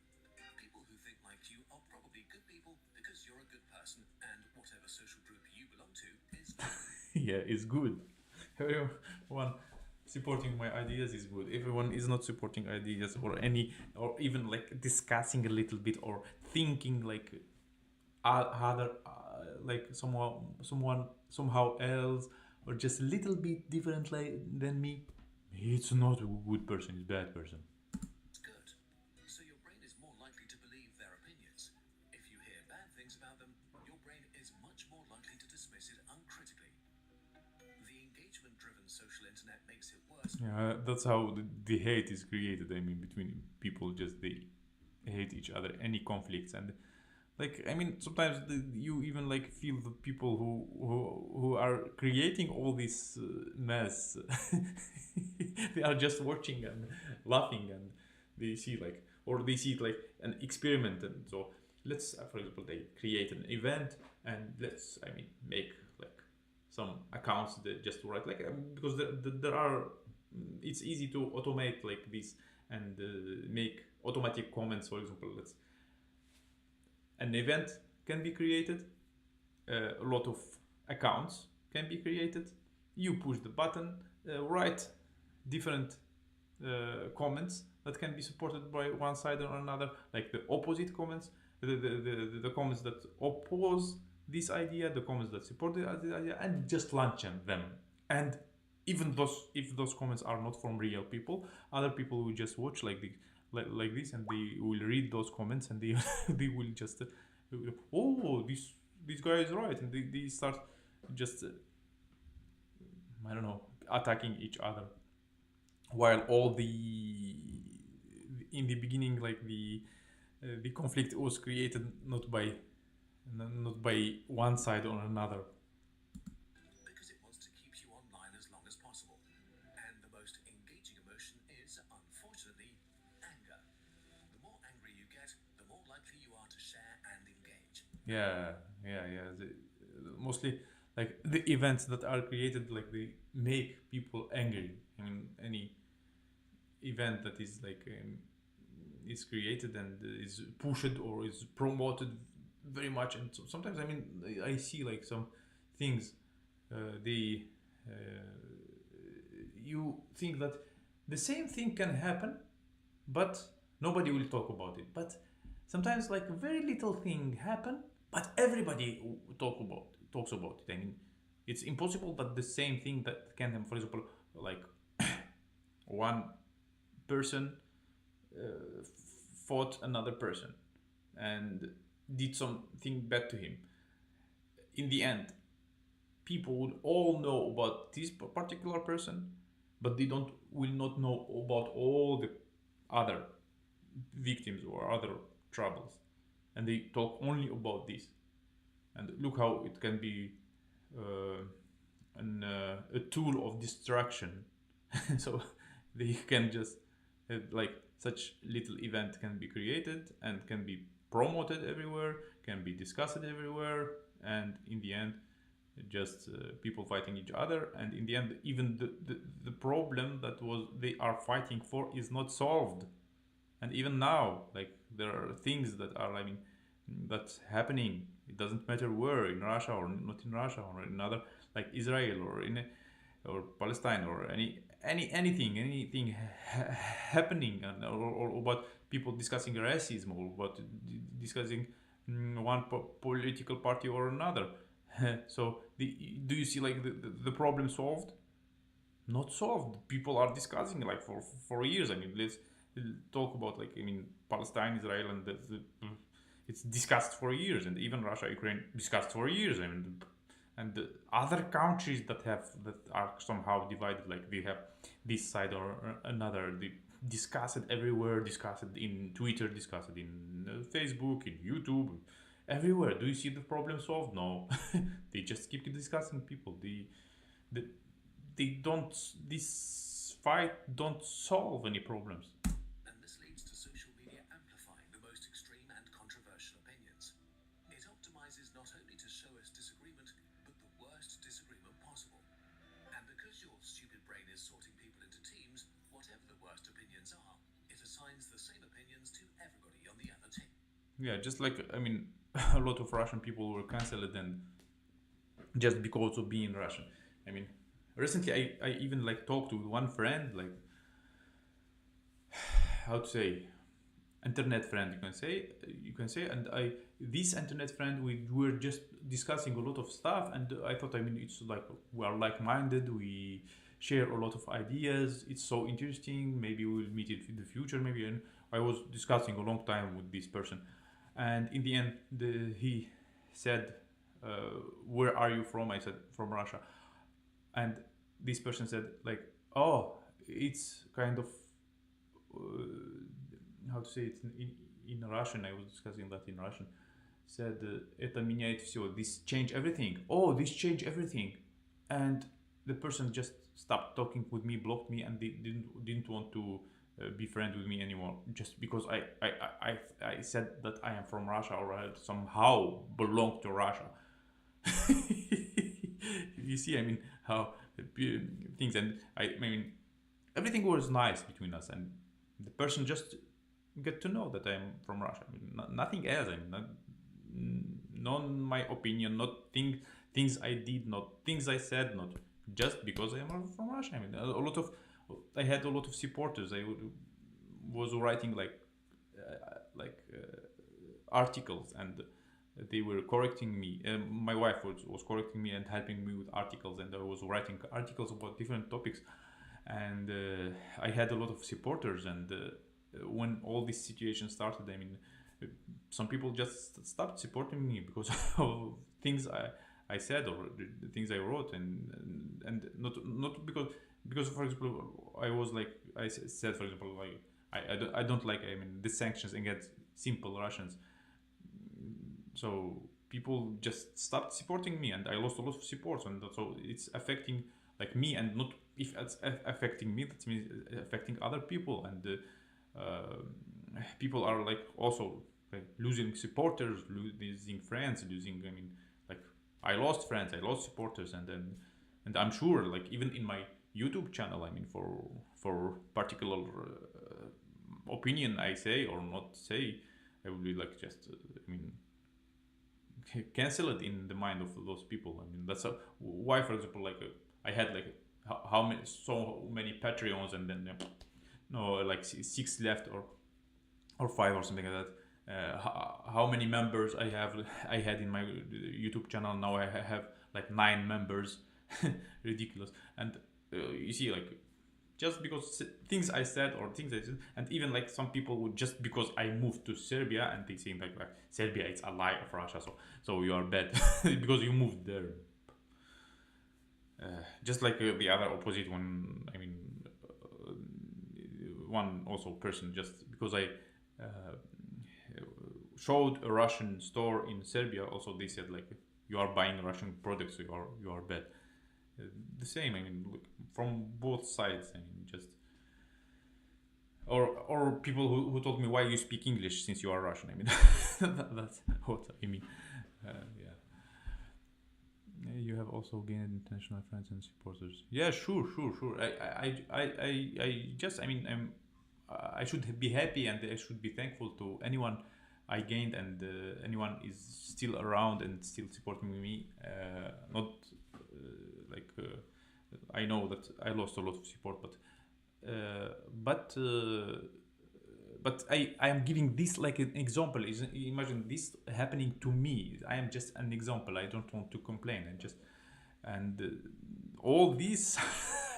People who think like you are probably good people because you're a good person, and whatever social group you belong to is good.
Yeah, it's good. Everyone supporting my ideas is good. Everyone is not supporting ideas or any, or even like discussing a little bit or thinking like other like somehow else, or just a little bit differently than me, it's not a good person, it's a bad person.
It's good. So your brain is more likely to believe their opinions. If you hear bad things about them, your brain is much more likely to dismiss it uncritically. The engagement-driven social internet makes it worse.
Yeah, that's how the hate is created. I mean, between people, just they hate each other, any conflicts, and like I mean, sometimes you even like feel the people who are creating all this mess. They are just watching and laughing, and they see like, or they see it like an experiment, and so let's for example they create an event, and let's, I mean, make like some accounts that just write like because there are, it's easy to automate like this, and make automatic comments. For example, let's, an event can be created, a lot of accounts can be created, you push the button, write different comments that can be supported by one side or another, like the opposite comments, the comments that oppose this idea, the comments that support the idea, and just launch them. And even those, if those comments are not from real people, other people will just watch like like this, and they will read those comments, and they they will just oh, this guy is right, and they start just I don't know, attacking each other, while all the in the beginning, like the conflict was created not by one side or another.
Because it wants to keep you online as long as possible. And the most engaging emotion is, unfortunately,
Yeah, yeah. Mostly like the events that are created, like they make people angry. I mean, any event that is like is created and is pushed or is promoted very much, and so sometimes I mean I see like some things, they uh, you think that the same thing can happen, but nobody will talk about it. But sometimes like a very little thing happen, but everybody talks about it. I mean, it's impossible that the same thing that can happen, for example, like one person uh, fought another person and did something bad to him. In the end, people would all know about this particular person, but they don't will not know about all the other victims or other troubles, and they talk only about this. And look how it can be uh, a tool of distraction. So they can just like such little event can be created and can be promoted everywhere, can be discussed everywhere, and in the end just people fighting each other, and in the end even the problem that was they are fighting for is not solved. And even now like there are things that are, I mean, that's happening. It doesn't matter where, in Russia or not in Russia or in other, like Israel or in or Palestine or anything happening, and or about people discussing racism or about discussing one political party or another. So do you see like the problem solved? Not solved. People are discussing like for years. I mean, let's talk about like, I mean, Palestine, Israel, and it's discussed for years, and even Russia, Ukraine discussed for years. I mean, and the other countries that are somehow divided, like they have this side or another. They discuss it everywhere. Discuss it in Twitter. Discuss it in Facebook, in YouTube, everywhere. Do you see the problem solved? No. They just keep discussing people. The they don't this fight don't solve any problems.
And this leads to social media amplifying the most extreme and controversial opinions. It optimizes not only to show us disagreement, but the worst disagreement possible. And because your stupid brain is sorting people into teams, whatever the worst opinions are, it assigns the same opinions to everybody on the other team.
Yeah, just like, I mean, a lot of Russian people were cancelled, and just because of being Russian. I mean, recently I even like talked to one friend, like how to say, internet friend, you can say, and I this internet friend, we were just discussing a lot of stuff, and I thought, I mean, it's like we are like-minded, we share a lot of ideas, it's so interesting, maybe we'll meet it in the future, maybe. And I was discussing a long time with this person, and in the end he said, where are you from? I said, from Russia. And this person said like, oh, it's kind of uh, how to say it in Russian. I was discussing that in Russian. Said, это меняет все. This change everything. Oh, this change everything. And the person just stopped talking with me, blocked me, and they didn't want to be friend with me anymore, just because I said that I am from Russia, or I somehow belong to Russia. You see, I mean, how things, and I mean, everything was nice between us, and the person just get to know that I'm from Russia. I mean, nothing else. I mean, not my opinion, not things I did, not things I said, not just because I am from Russia. I mean, I had a lot of supporters. Was writing articles, and they were correcting me. My wife was correcting me and helping me with articles, and I was writing articles about different topics, and I had a lot of supporters. And when all this situation started, I mean, some people just stopped supporting me because of things I said, or the things I wrote, and not because for example I was like I said, for example, like I don't like, I mean, the sanctions against simple Russians. So people just stopped supporting me, and I lost a lot of support, and so it's affecting like me, and not if it's affecting me, that means affecting other people. And people are like also losing supporters, losing friends, losing. I mean, like I lost friends, I lost supporters, and I'm sure like even in my YouTube channel, I mean, for particular opinion I say or not say, I would be like just I mean cancel it in the mind of those people. I mean that's why, for example, like I had like how many so many Patreons, and then no like six left or five or something like that. How many members I had in my YouTube channel. Now I have like 9 members. Ridiculous. And you see, like just because things I said or things I said, and even like some people would, just because I moved to Serbia and they think like Serbia it's ally of Russia, so you are bad because you moved there. Just like the other opposite one. I mean, one also person, just because I showed a Russian store in Serbia, also they said like you are buying Russian products, so you are bad. The same. I mean, look, from both sides. I mean, just or people who told me, why you speak English since you are Russian. I mean, that's what I mean. Yeah. You have also gained international friends and supporters. Yeah, sure. I just, I mean, I should be happy and I should be thankful to anyone I gained, and anyone is still around and still supporting me. Not like I know that I lost a lot of support, uh, but uh, but I am giving this like an example. Imagine this happening to me. I am just an example. I don't want to complain, and all these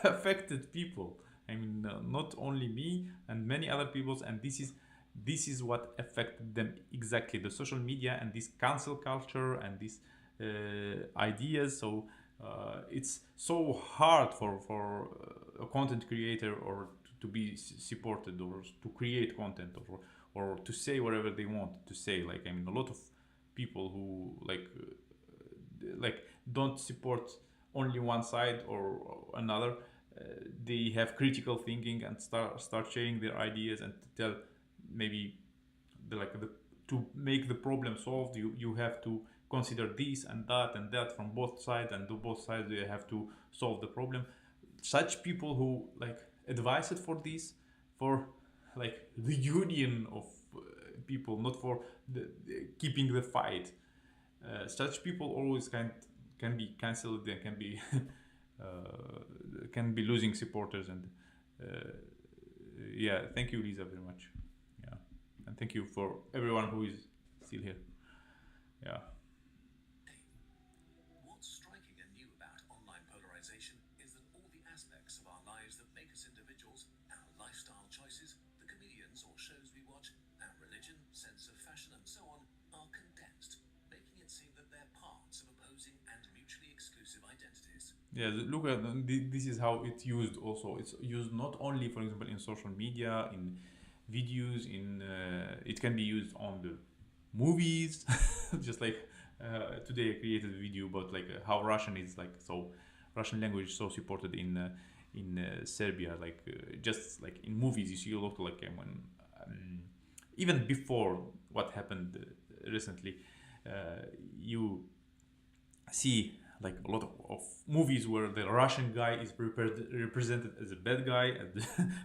affected people. I mean, not only me and many other peoples, and this is what affected them exactly. The social media and this cancel culture and these ideas. So it's so hard for a content creator or to be supported, or to create content, or to say whatever they want to say. Like, I mean, a lot of people who like don't support only one side or another. They have critical thinking and start sharing their ideas and to tell maybe to make the problem solved, you have to consider this and that from both sides, and do both sides they have to solve the problem. Such people who like advise it for this, for like the union of people, not for keeping the fight. Such people always can be cancelled and can be losing supporters. And uh, yeah, thank you, Lisa, very much. Yeah, and thank you for everyone who is still here. Yeah.
What's striking and new about online polarization is that all the aspects of our lives that make us individuals, our lifestyle choices, the comedians or shows we watch, our religion, sense of fashion, and so on, are condensed, making it seem that they're parts of opposing and mutually exclusive identities.
Yeah, look at this is how it's used. Also, it's used not only, for example, in social media, in videos, in it can be used on the movies. Just like today I created a video about like how Russian is like so Russian language is so supported in Serbia. Like just like in movies, you see a lot like when even before what happened recently, you see like a lot of movies where the Russian guy is represented as a bad guy, and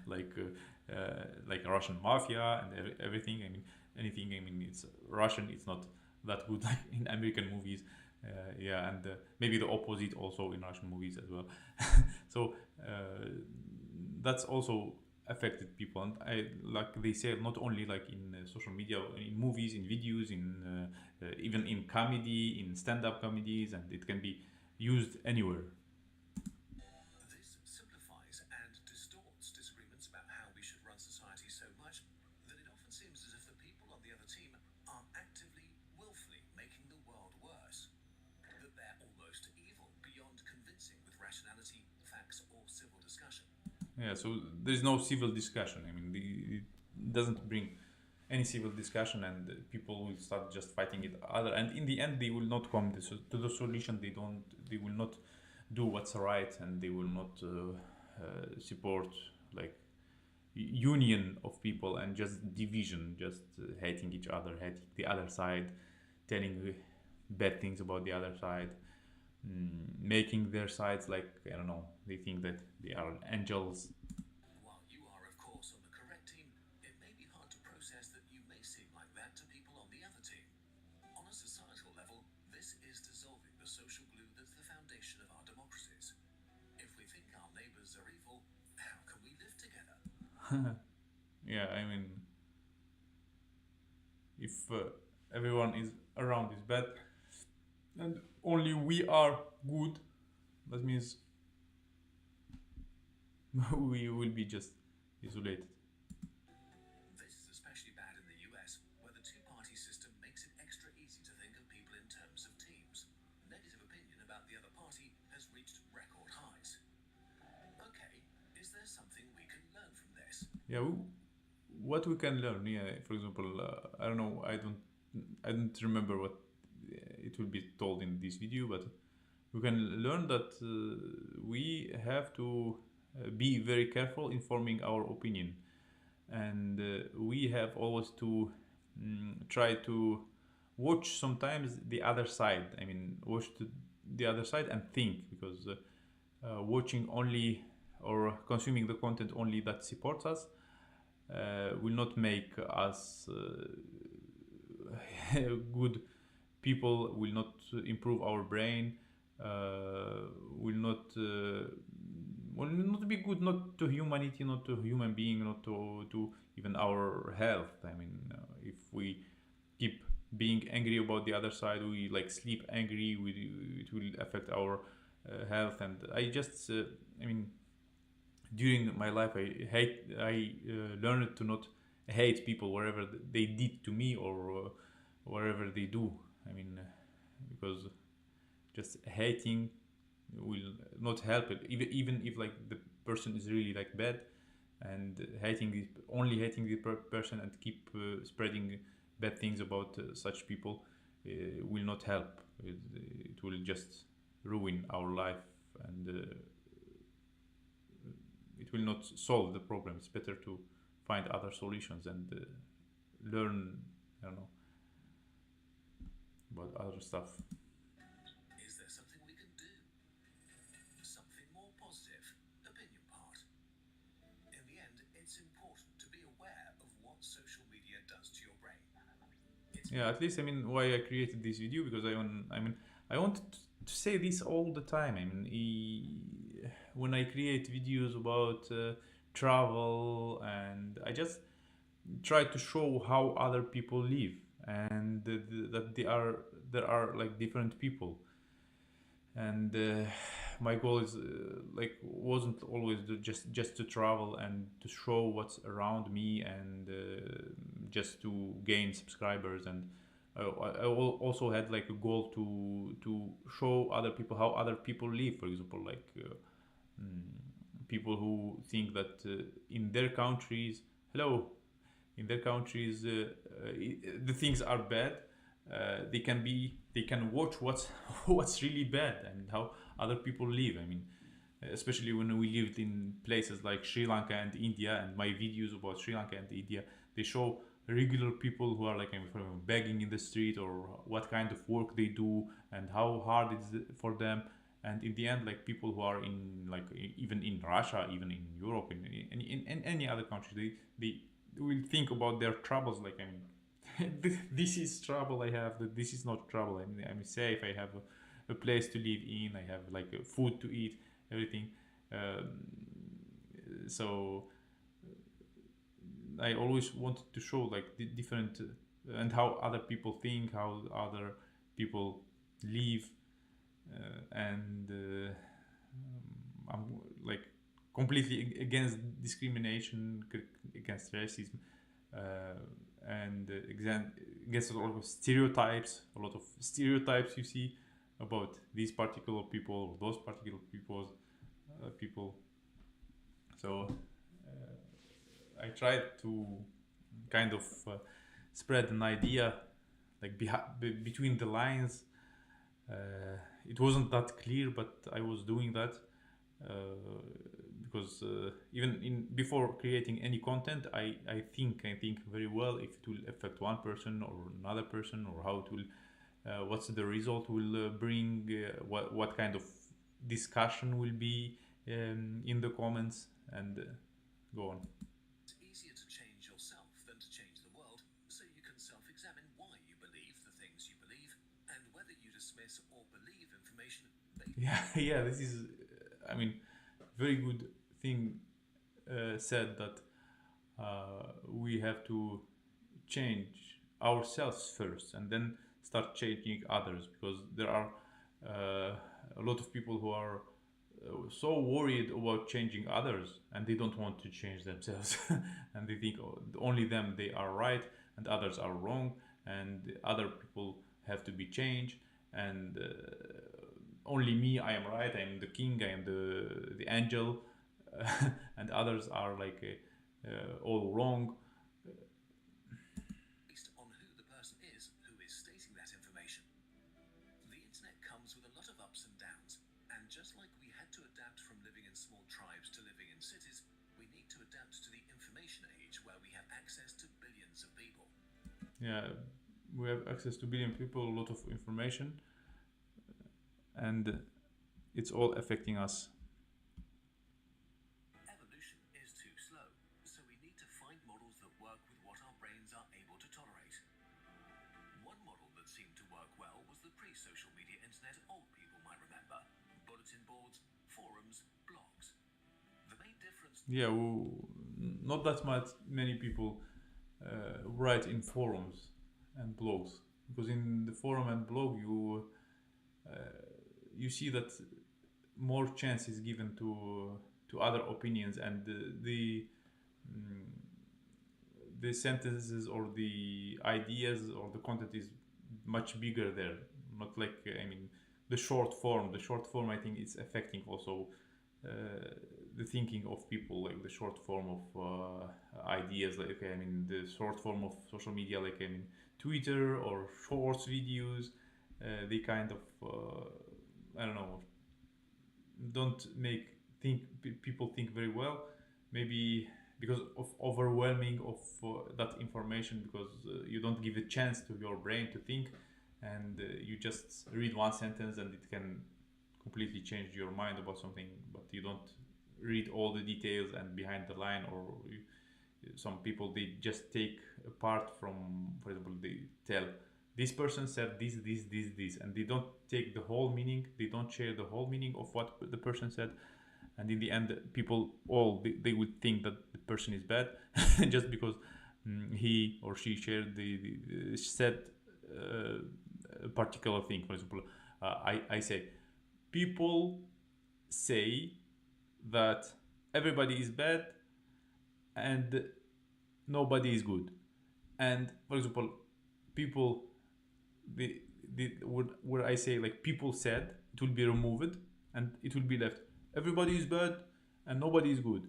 like a Russian mafia and everything. I mean, anything. I mean, it's Russian. It's not that good like in American movies. Yeah, and maybe the opposite also in Russian movies as well. So that's also affected people, and I like they say not only like in social media, in movies, in videos, in even in comedy, in stand-up comedies, and it can be used anywhere.
This simplifies and distorts disagreements about how we should run society so much that it often seems as if the people on the other team are actively, willfully making the world worse. That they're almost evil beyond convincing with rationality, facts, or civil discussion.
Yeah, so there's no civil discussion. I mean, it doesn't bring any civil discussion, and people will start just fighting each other. And in the end, they will not come to the solution. They will not do what's right, and they will not support like union of people and just division, just hating each other, hating the other side, telling bad things about the other side, making their sides like, I don't know, they think that they are angels.
While you are, of course, on the correct team, it may be hard to process that you may seem like that to people on the other team. On a societal level, this is dissolving the social glue that's the foundation of our democracies. If we think our neighbours are evil, how can we live together?
Yeah, I mean, if everyone is around is bad and only we are good, that means we will be just isolated.
This is especially bad in the US, where the two-party system makes it extra easy to think of people in terms of teams. Negative opinion about the other party has reached record highs. Okay, is there something we can learn from this?
Yeah, what we can learn. Yeah, for example, I don't know, I don't remember what it will be told in this video, but we can learn that we have to be very careful in forming our opinion, and we have always to try to watch sometimes the other side. I mean, watch the other side and think, because watching only or consuming the content only that supports us will not make us good people, will not improve our brain, will not be good, not to humanity, not to human being, not to even our health. I mean, if we keep being angry about the other side, we like sleep angry, it will affect our health. And I just I mean, during my life, I learned to not hate people wherever they did to me, or wherever they do. I mean, because just hating will not help it, even if like the person is really like bad, and only hating the person and keep spreading bad things about such people will not help. It will just ruin our life, and it will not solve the problem. It's better to find other solutions and learn, I don't know, about other stuff.
Is there something we can do? Something more positive? Opinion part. In the end, it's important to be aware of what social media does to your brain.
Yeah, at least, I mean, why I created this video, because I want to say this all the time. I mean, when I create videos about travel, and I just try to show how other people live, and that there are like different people, and my goal is like wasn't always just to travel and to show what's around me, and just to gain subscribers. And I also had like a goal to show other people how other people live. For example, like people who think that in their countries, hello, in their countries the things are bad. They can watch what's really bad, and how other people live. I mean, especially when we lived in places like Sri Lanka and India, and my videos about Sri Lanka and India, they show regular people who are like, I mean, begging in the street, or what kind of work they do, and how hard it is for them. And in the end, like people who are in like even in Russia, even in Europe, in any other country, they will think about their troubles. Like, I mean, this is trouble I have. This is not trouble. I mean, I'm safe. I have a place to live in. I have like food to eat, everything. Um, so I always wanted to show like the different and how other people think, how other people live, and I'm like completely against discrimination, against racism, and against a lot of stereotypes. A lot of stereotypes you see about these particular people or those particular people. So I tried to kind of spread an idea like between the lines. It wasn't that clear, but I was doing that because even in before creating any content, I think very well if it will affect one person or another person, or how it will what's the result will bring, what kind of discussion will be in the comments, and go on.
It's easier to change yourself than to change the world, so you can self-examine why you believe the things you believe and whether you dismiss or believe information based.
Yeah, this is, I mean, very good thing said, that we have to change ourselves first and then start changing others, because there are a lot of people who are so worried about changing others, and they don't want to change themselves and they think, oh, only them, they are right and others are wrong, and other people have to be changed, and only me, I am right, I am the king, I am the angel, and others are like all wrong.
Based on who the person is who is stating that information. The internet comes with a lot of ups and downs, and just like we had to adapt from living in small tribes to living in cities, we need to adapt to the information age where we have access to billions of people.
Yeah, we have access to billion people, a lot of information, and it's all affecting us.
Evolution is too slow, so we need to find models that work with what our brains are able to tolerate. One model that seemed to work well was the pre-social media internet old people might remember. Bulletin boards, forums, blogs. The main difference...
Yeah, not that many people write in forums and blogs, because in the forum and blog you see that more chance is given to other opinions, and mm, the sentences or the ideas or the content is much bigger there. Not like, I mean, the short form. The short form, I think, is affecting also the thinking of people, like the short form of ideas. Like, I mean, the short form of social media, like, I mean, Twitter or shorts videos, they kind of I don't know, don't make people think very well, maybe because of overwhelming of that information, because you don't give a chance to your brain to think, and you just read one sentence and it can completely change your mind about something, but you don't read all the details and behind the line, or some people, they just take a part from, for example, they tell this person said this, and they don't take the whole meaning, they don't share the whole meaning of what the person said, and in the end people they would think that the person is bad just because he or she shared the said a particular thing. For example, I say people say that everybody is bad and nobody is good, and for example, people, the where I say like people said, it will be removed and it will be left everybody is bad and nobody is good,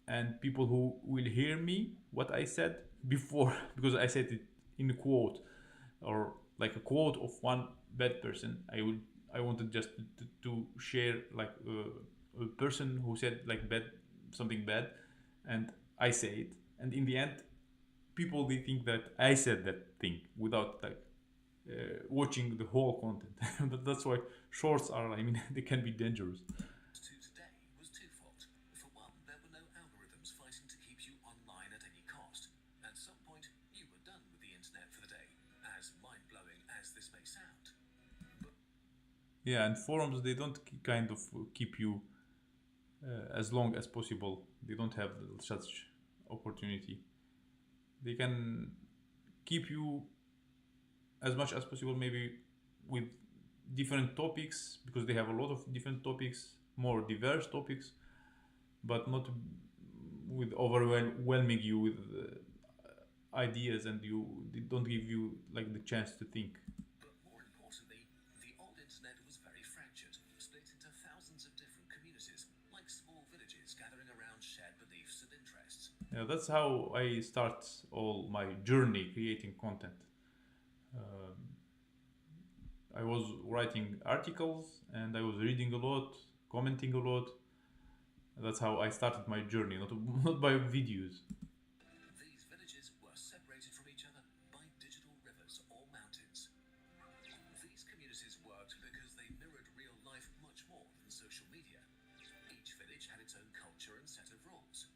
and people who will hear me what I said before because I said it in a quote, or like a quote of one bad person, I wanted just to share like a person who said like bad, something bad, and I say it, and in the end people, they think that I said that thing without like watching the whole content. That's why shorts are, I mean, they can be dangerous.
To today was twofold. For one, there were no algorithms fighting to keep you online at any cost. At some point, you were done with the internet for the day, as mind-blowing as this may sound. But
Yeah, and forums, they don't kind of keep you as long as possible. They don't have such opportunity. They can keep you as much as possible, maybe with different topics, because they have a lot of different topics, more diverse topics, but not with overwhelming you with ideas, and they don't give you like the chance to think.
more importantly, the old internet was very fractured, split into thousands of different communities, like small villages gathering around shared beliefs and interests.
Yeah, that's how I start all my journey creating content. Um, I was writing articles and I was reading a lot, commenting a lot, That's how I started my journey, not by videos.
These villages were separated from each other by digital rivers or mountains. These communities worked because they mirrored real life much more than social media. Each village had its own culture and set of rules.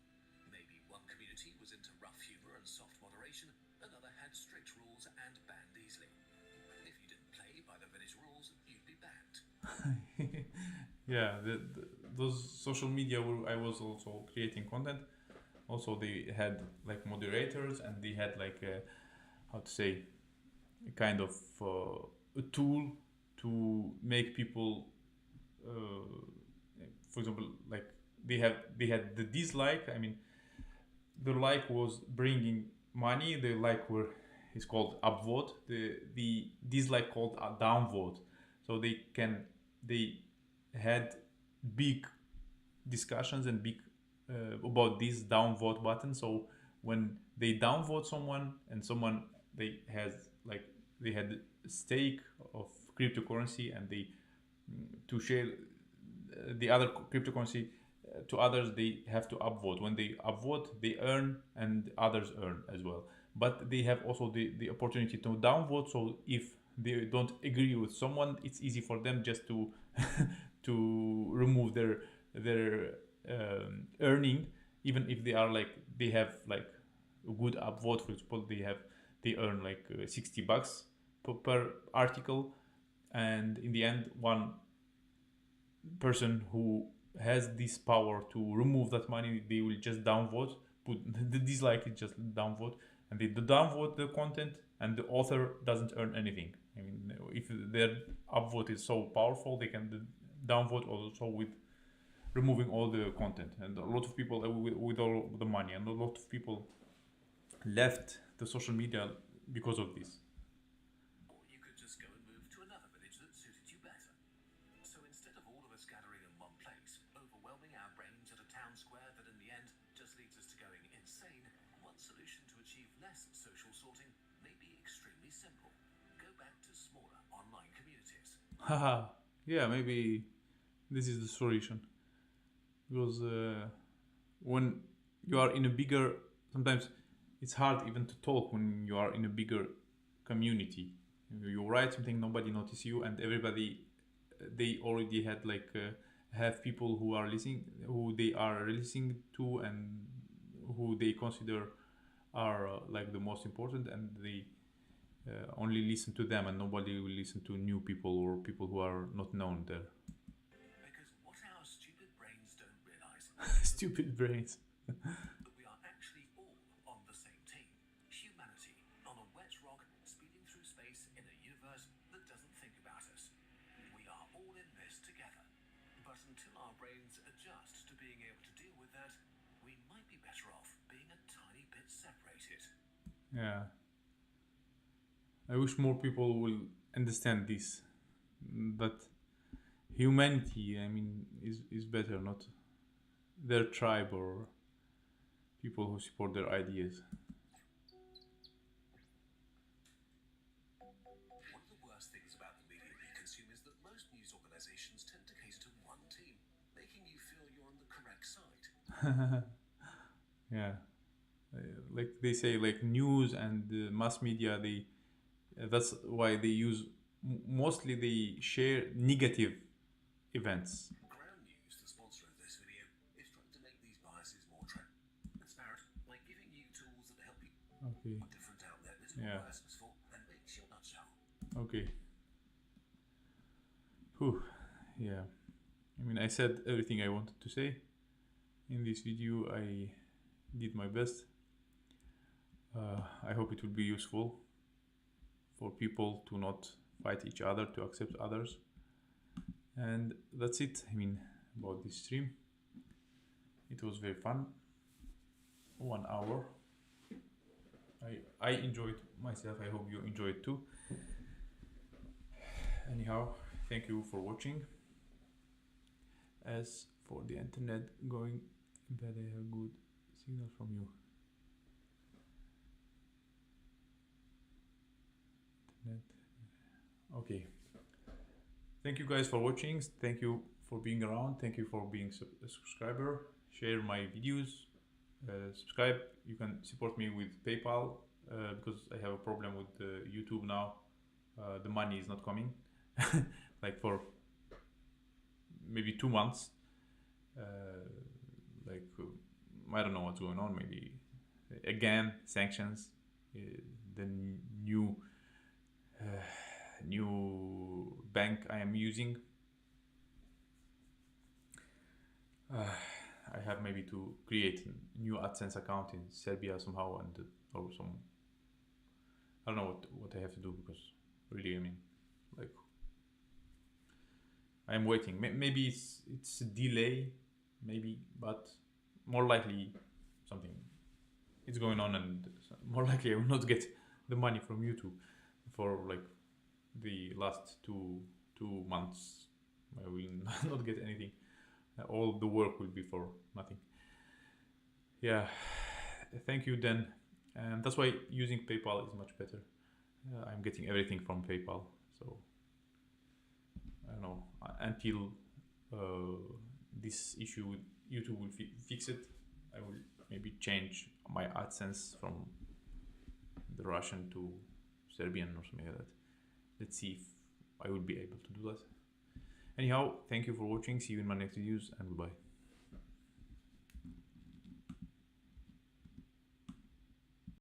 Maybe one community was into rough humor and soft moderation, another had strict rules and banned easily. If you didn't play by the village rules, you'd be banned.
Yeah, those social media where I was also creating content. Also, they had like moderators, and they had like how to say, a kind of a tool to make people, for example, like they had the dislike. I mean, the like was bringing money. The like were is called upvote. The dislike called a downvote. So they had big discussions and big about this downvote button. So when they downvote someone, and someone they has like they had a stake of cryptocurrency, and they to share the other cryptocurrency to others, they have to upvote. When they upvote, they earn, and others earn as well. But they have also the opportunity to downvote. So if they don't agree with someone, it's easy for them just to to remove their earning, even if they are like they have like a good upvote. For example, they earn like $60 per article, and in the end, one person who has this power to remove that money, they will just downvote. Put the dislike is just downvote, and they downvote the content, and the author doesn't earn anything. I mean, if their upvote is so powerful, they can downvote also with removing all the content, and a lot of people with all the money, and a lot of people left the social media because of this.
Or you could just go and move to another village that suited you better. So instead of all of us gathering in one place, overwhelming our brains at a town square that in the end just leads us to going insane, one solution to achieve less social sorting may be extremely simple. Go back to smaller online communities.
Haha, yeah, maybe this is the solution. Because when you are in a bigger, sometimes it's hard even to talk when you are in a bigger community. You write something, nobody notices you, and everybody they already had like have people who are listening, who they are listening to, and who they consider are like the most important, and they only listen to them, and nobody will listen to new people or people who are not known there.
Because what our stupid brains don't realize
Stupid brains.
that we are actually all on the same team. Humanity on a wet rock speeding through space in a universe that doesn't think about us. We are all in this together. But until our brains adjust to being able to deal with that, we might be better off being a tiny bit separated.
Yeah. I wish more people will understand this. That humanity, I mean, is better, not their tribe or people who support their ideas.
One of the worst things about the media we consume is that most news organizations tend to cater to one team, making you feel you're on the correct side.
Yeah. Like they say, like news and mass media, they that's why they use mostly they share negative events.
Ground News, the sponsor of this video, is trying to make these biases more transparent by giving you tools that help you
Okay.
a different outlet that
Yeah.
bias is for and makes your nutshell.
Okay. Whew. Yeah. I mean, I said everything I wanted to say in this video. I did my best. I hope it will be useful for people to not fight each other, to accept others. And that's it. I mean, about this stream. It was very fun. 1 hour. I enjoyed myself. I hope you enjoyed too. Anyhow, thank you for watching. As for the internet going bad, I have good signal from you. Internet. Okay. Thank you guys for watching. Thank you for for being around. Thank you for being a subscriber. Share my videos. Subscribe. You can support me with PayPal because I have a problem with YouTube now. The money is not coming, like for maybe 2 months. I don't know what's going on. Maybe again sanctions. The new bank I am using. I have maybe to create a new AdSense account in Serbia somehow, and or some, I don't know what I have to do, because really, I mean, like, I'm waiting. Maybe it's a delay, maybe, but more likely something is going on, and more likely I will not get the money from YouTube for like the last two months. I will not get anything. All the work will be for nothing. Yeah, thank you then. And that's why using PayPal is much better. I'm getting everything from PayPal, so I don't know, until this issue with YouTube will fix it, I will maybe change my AdSense from the Russian to Serbian or something like that. Let's see if I will be able to do that. Anyhow, thank you for watching. See you in my next videos, and goodbye.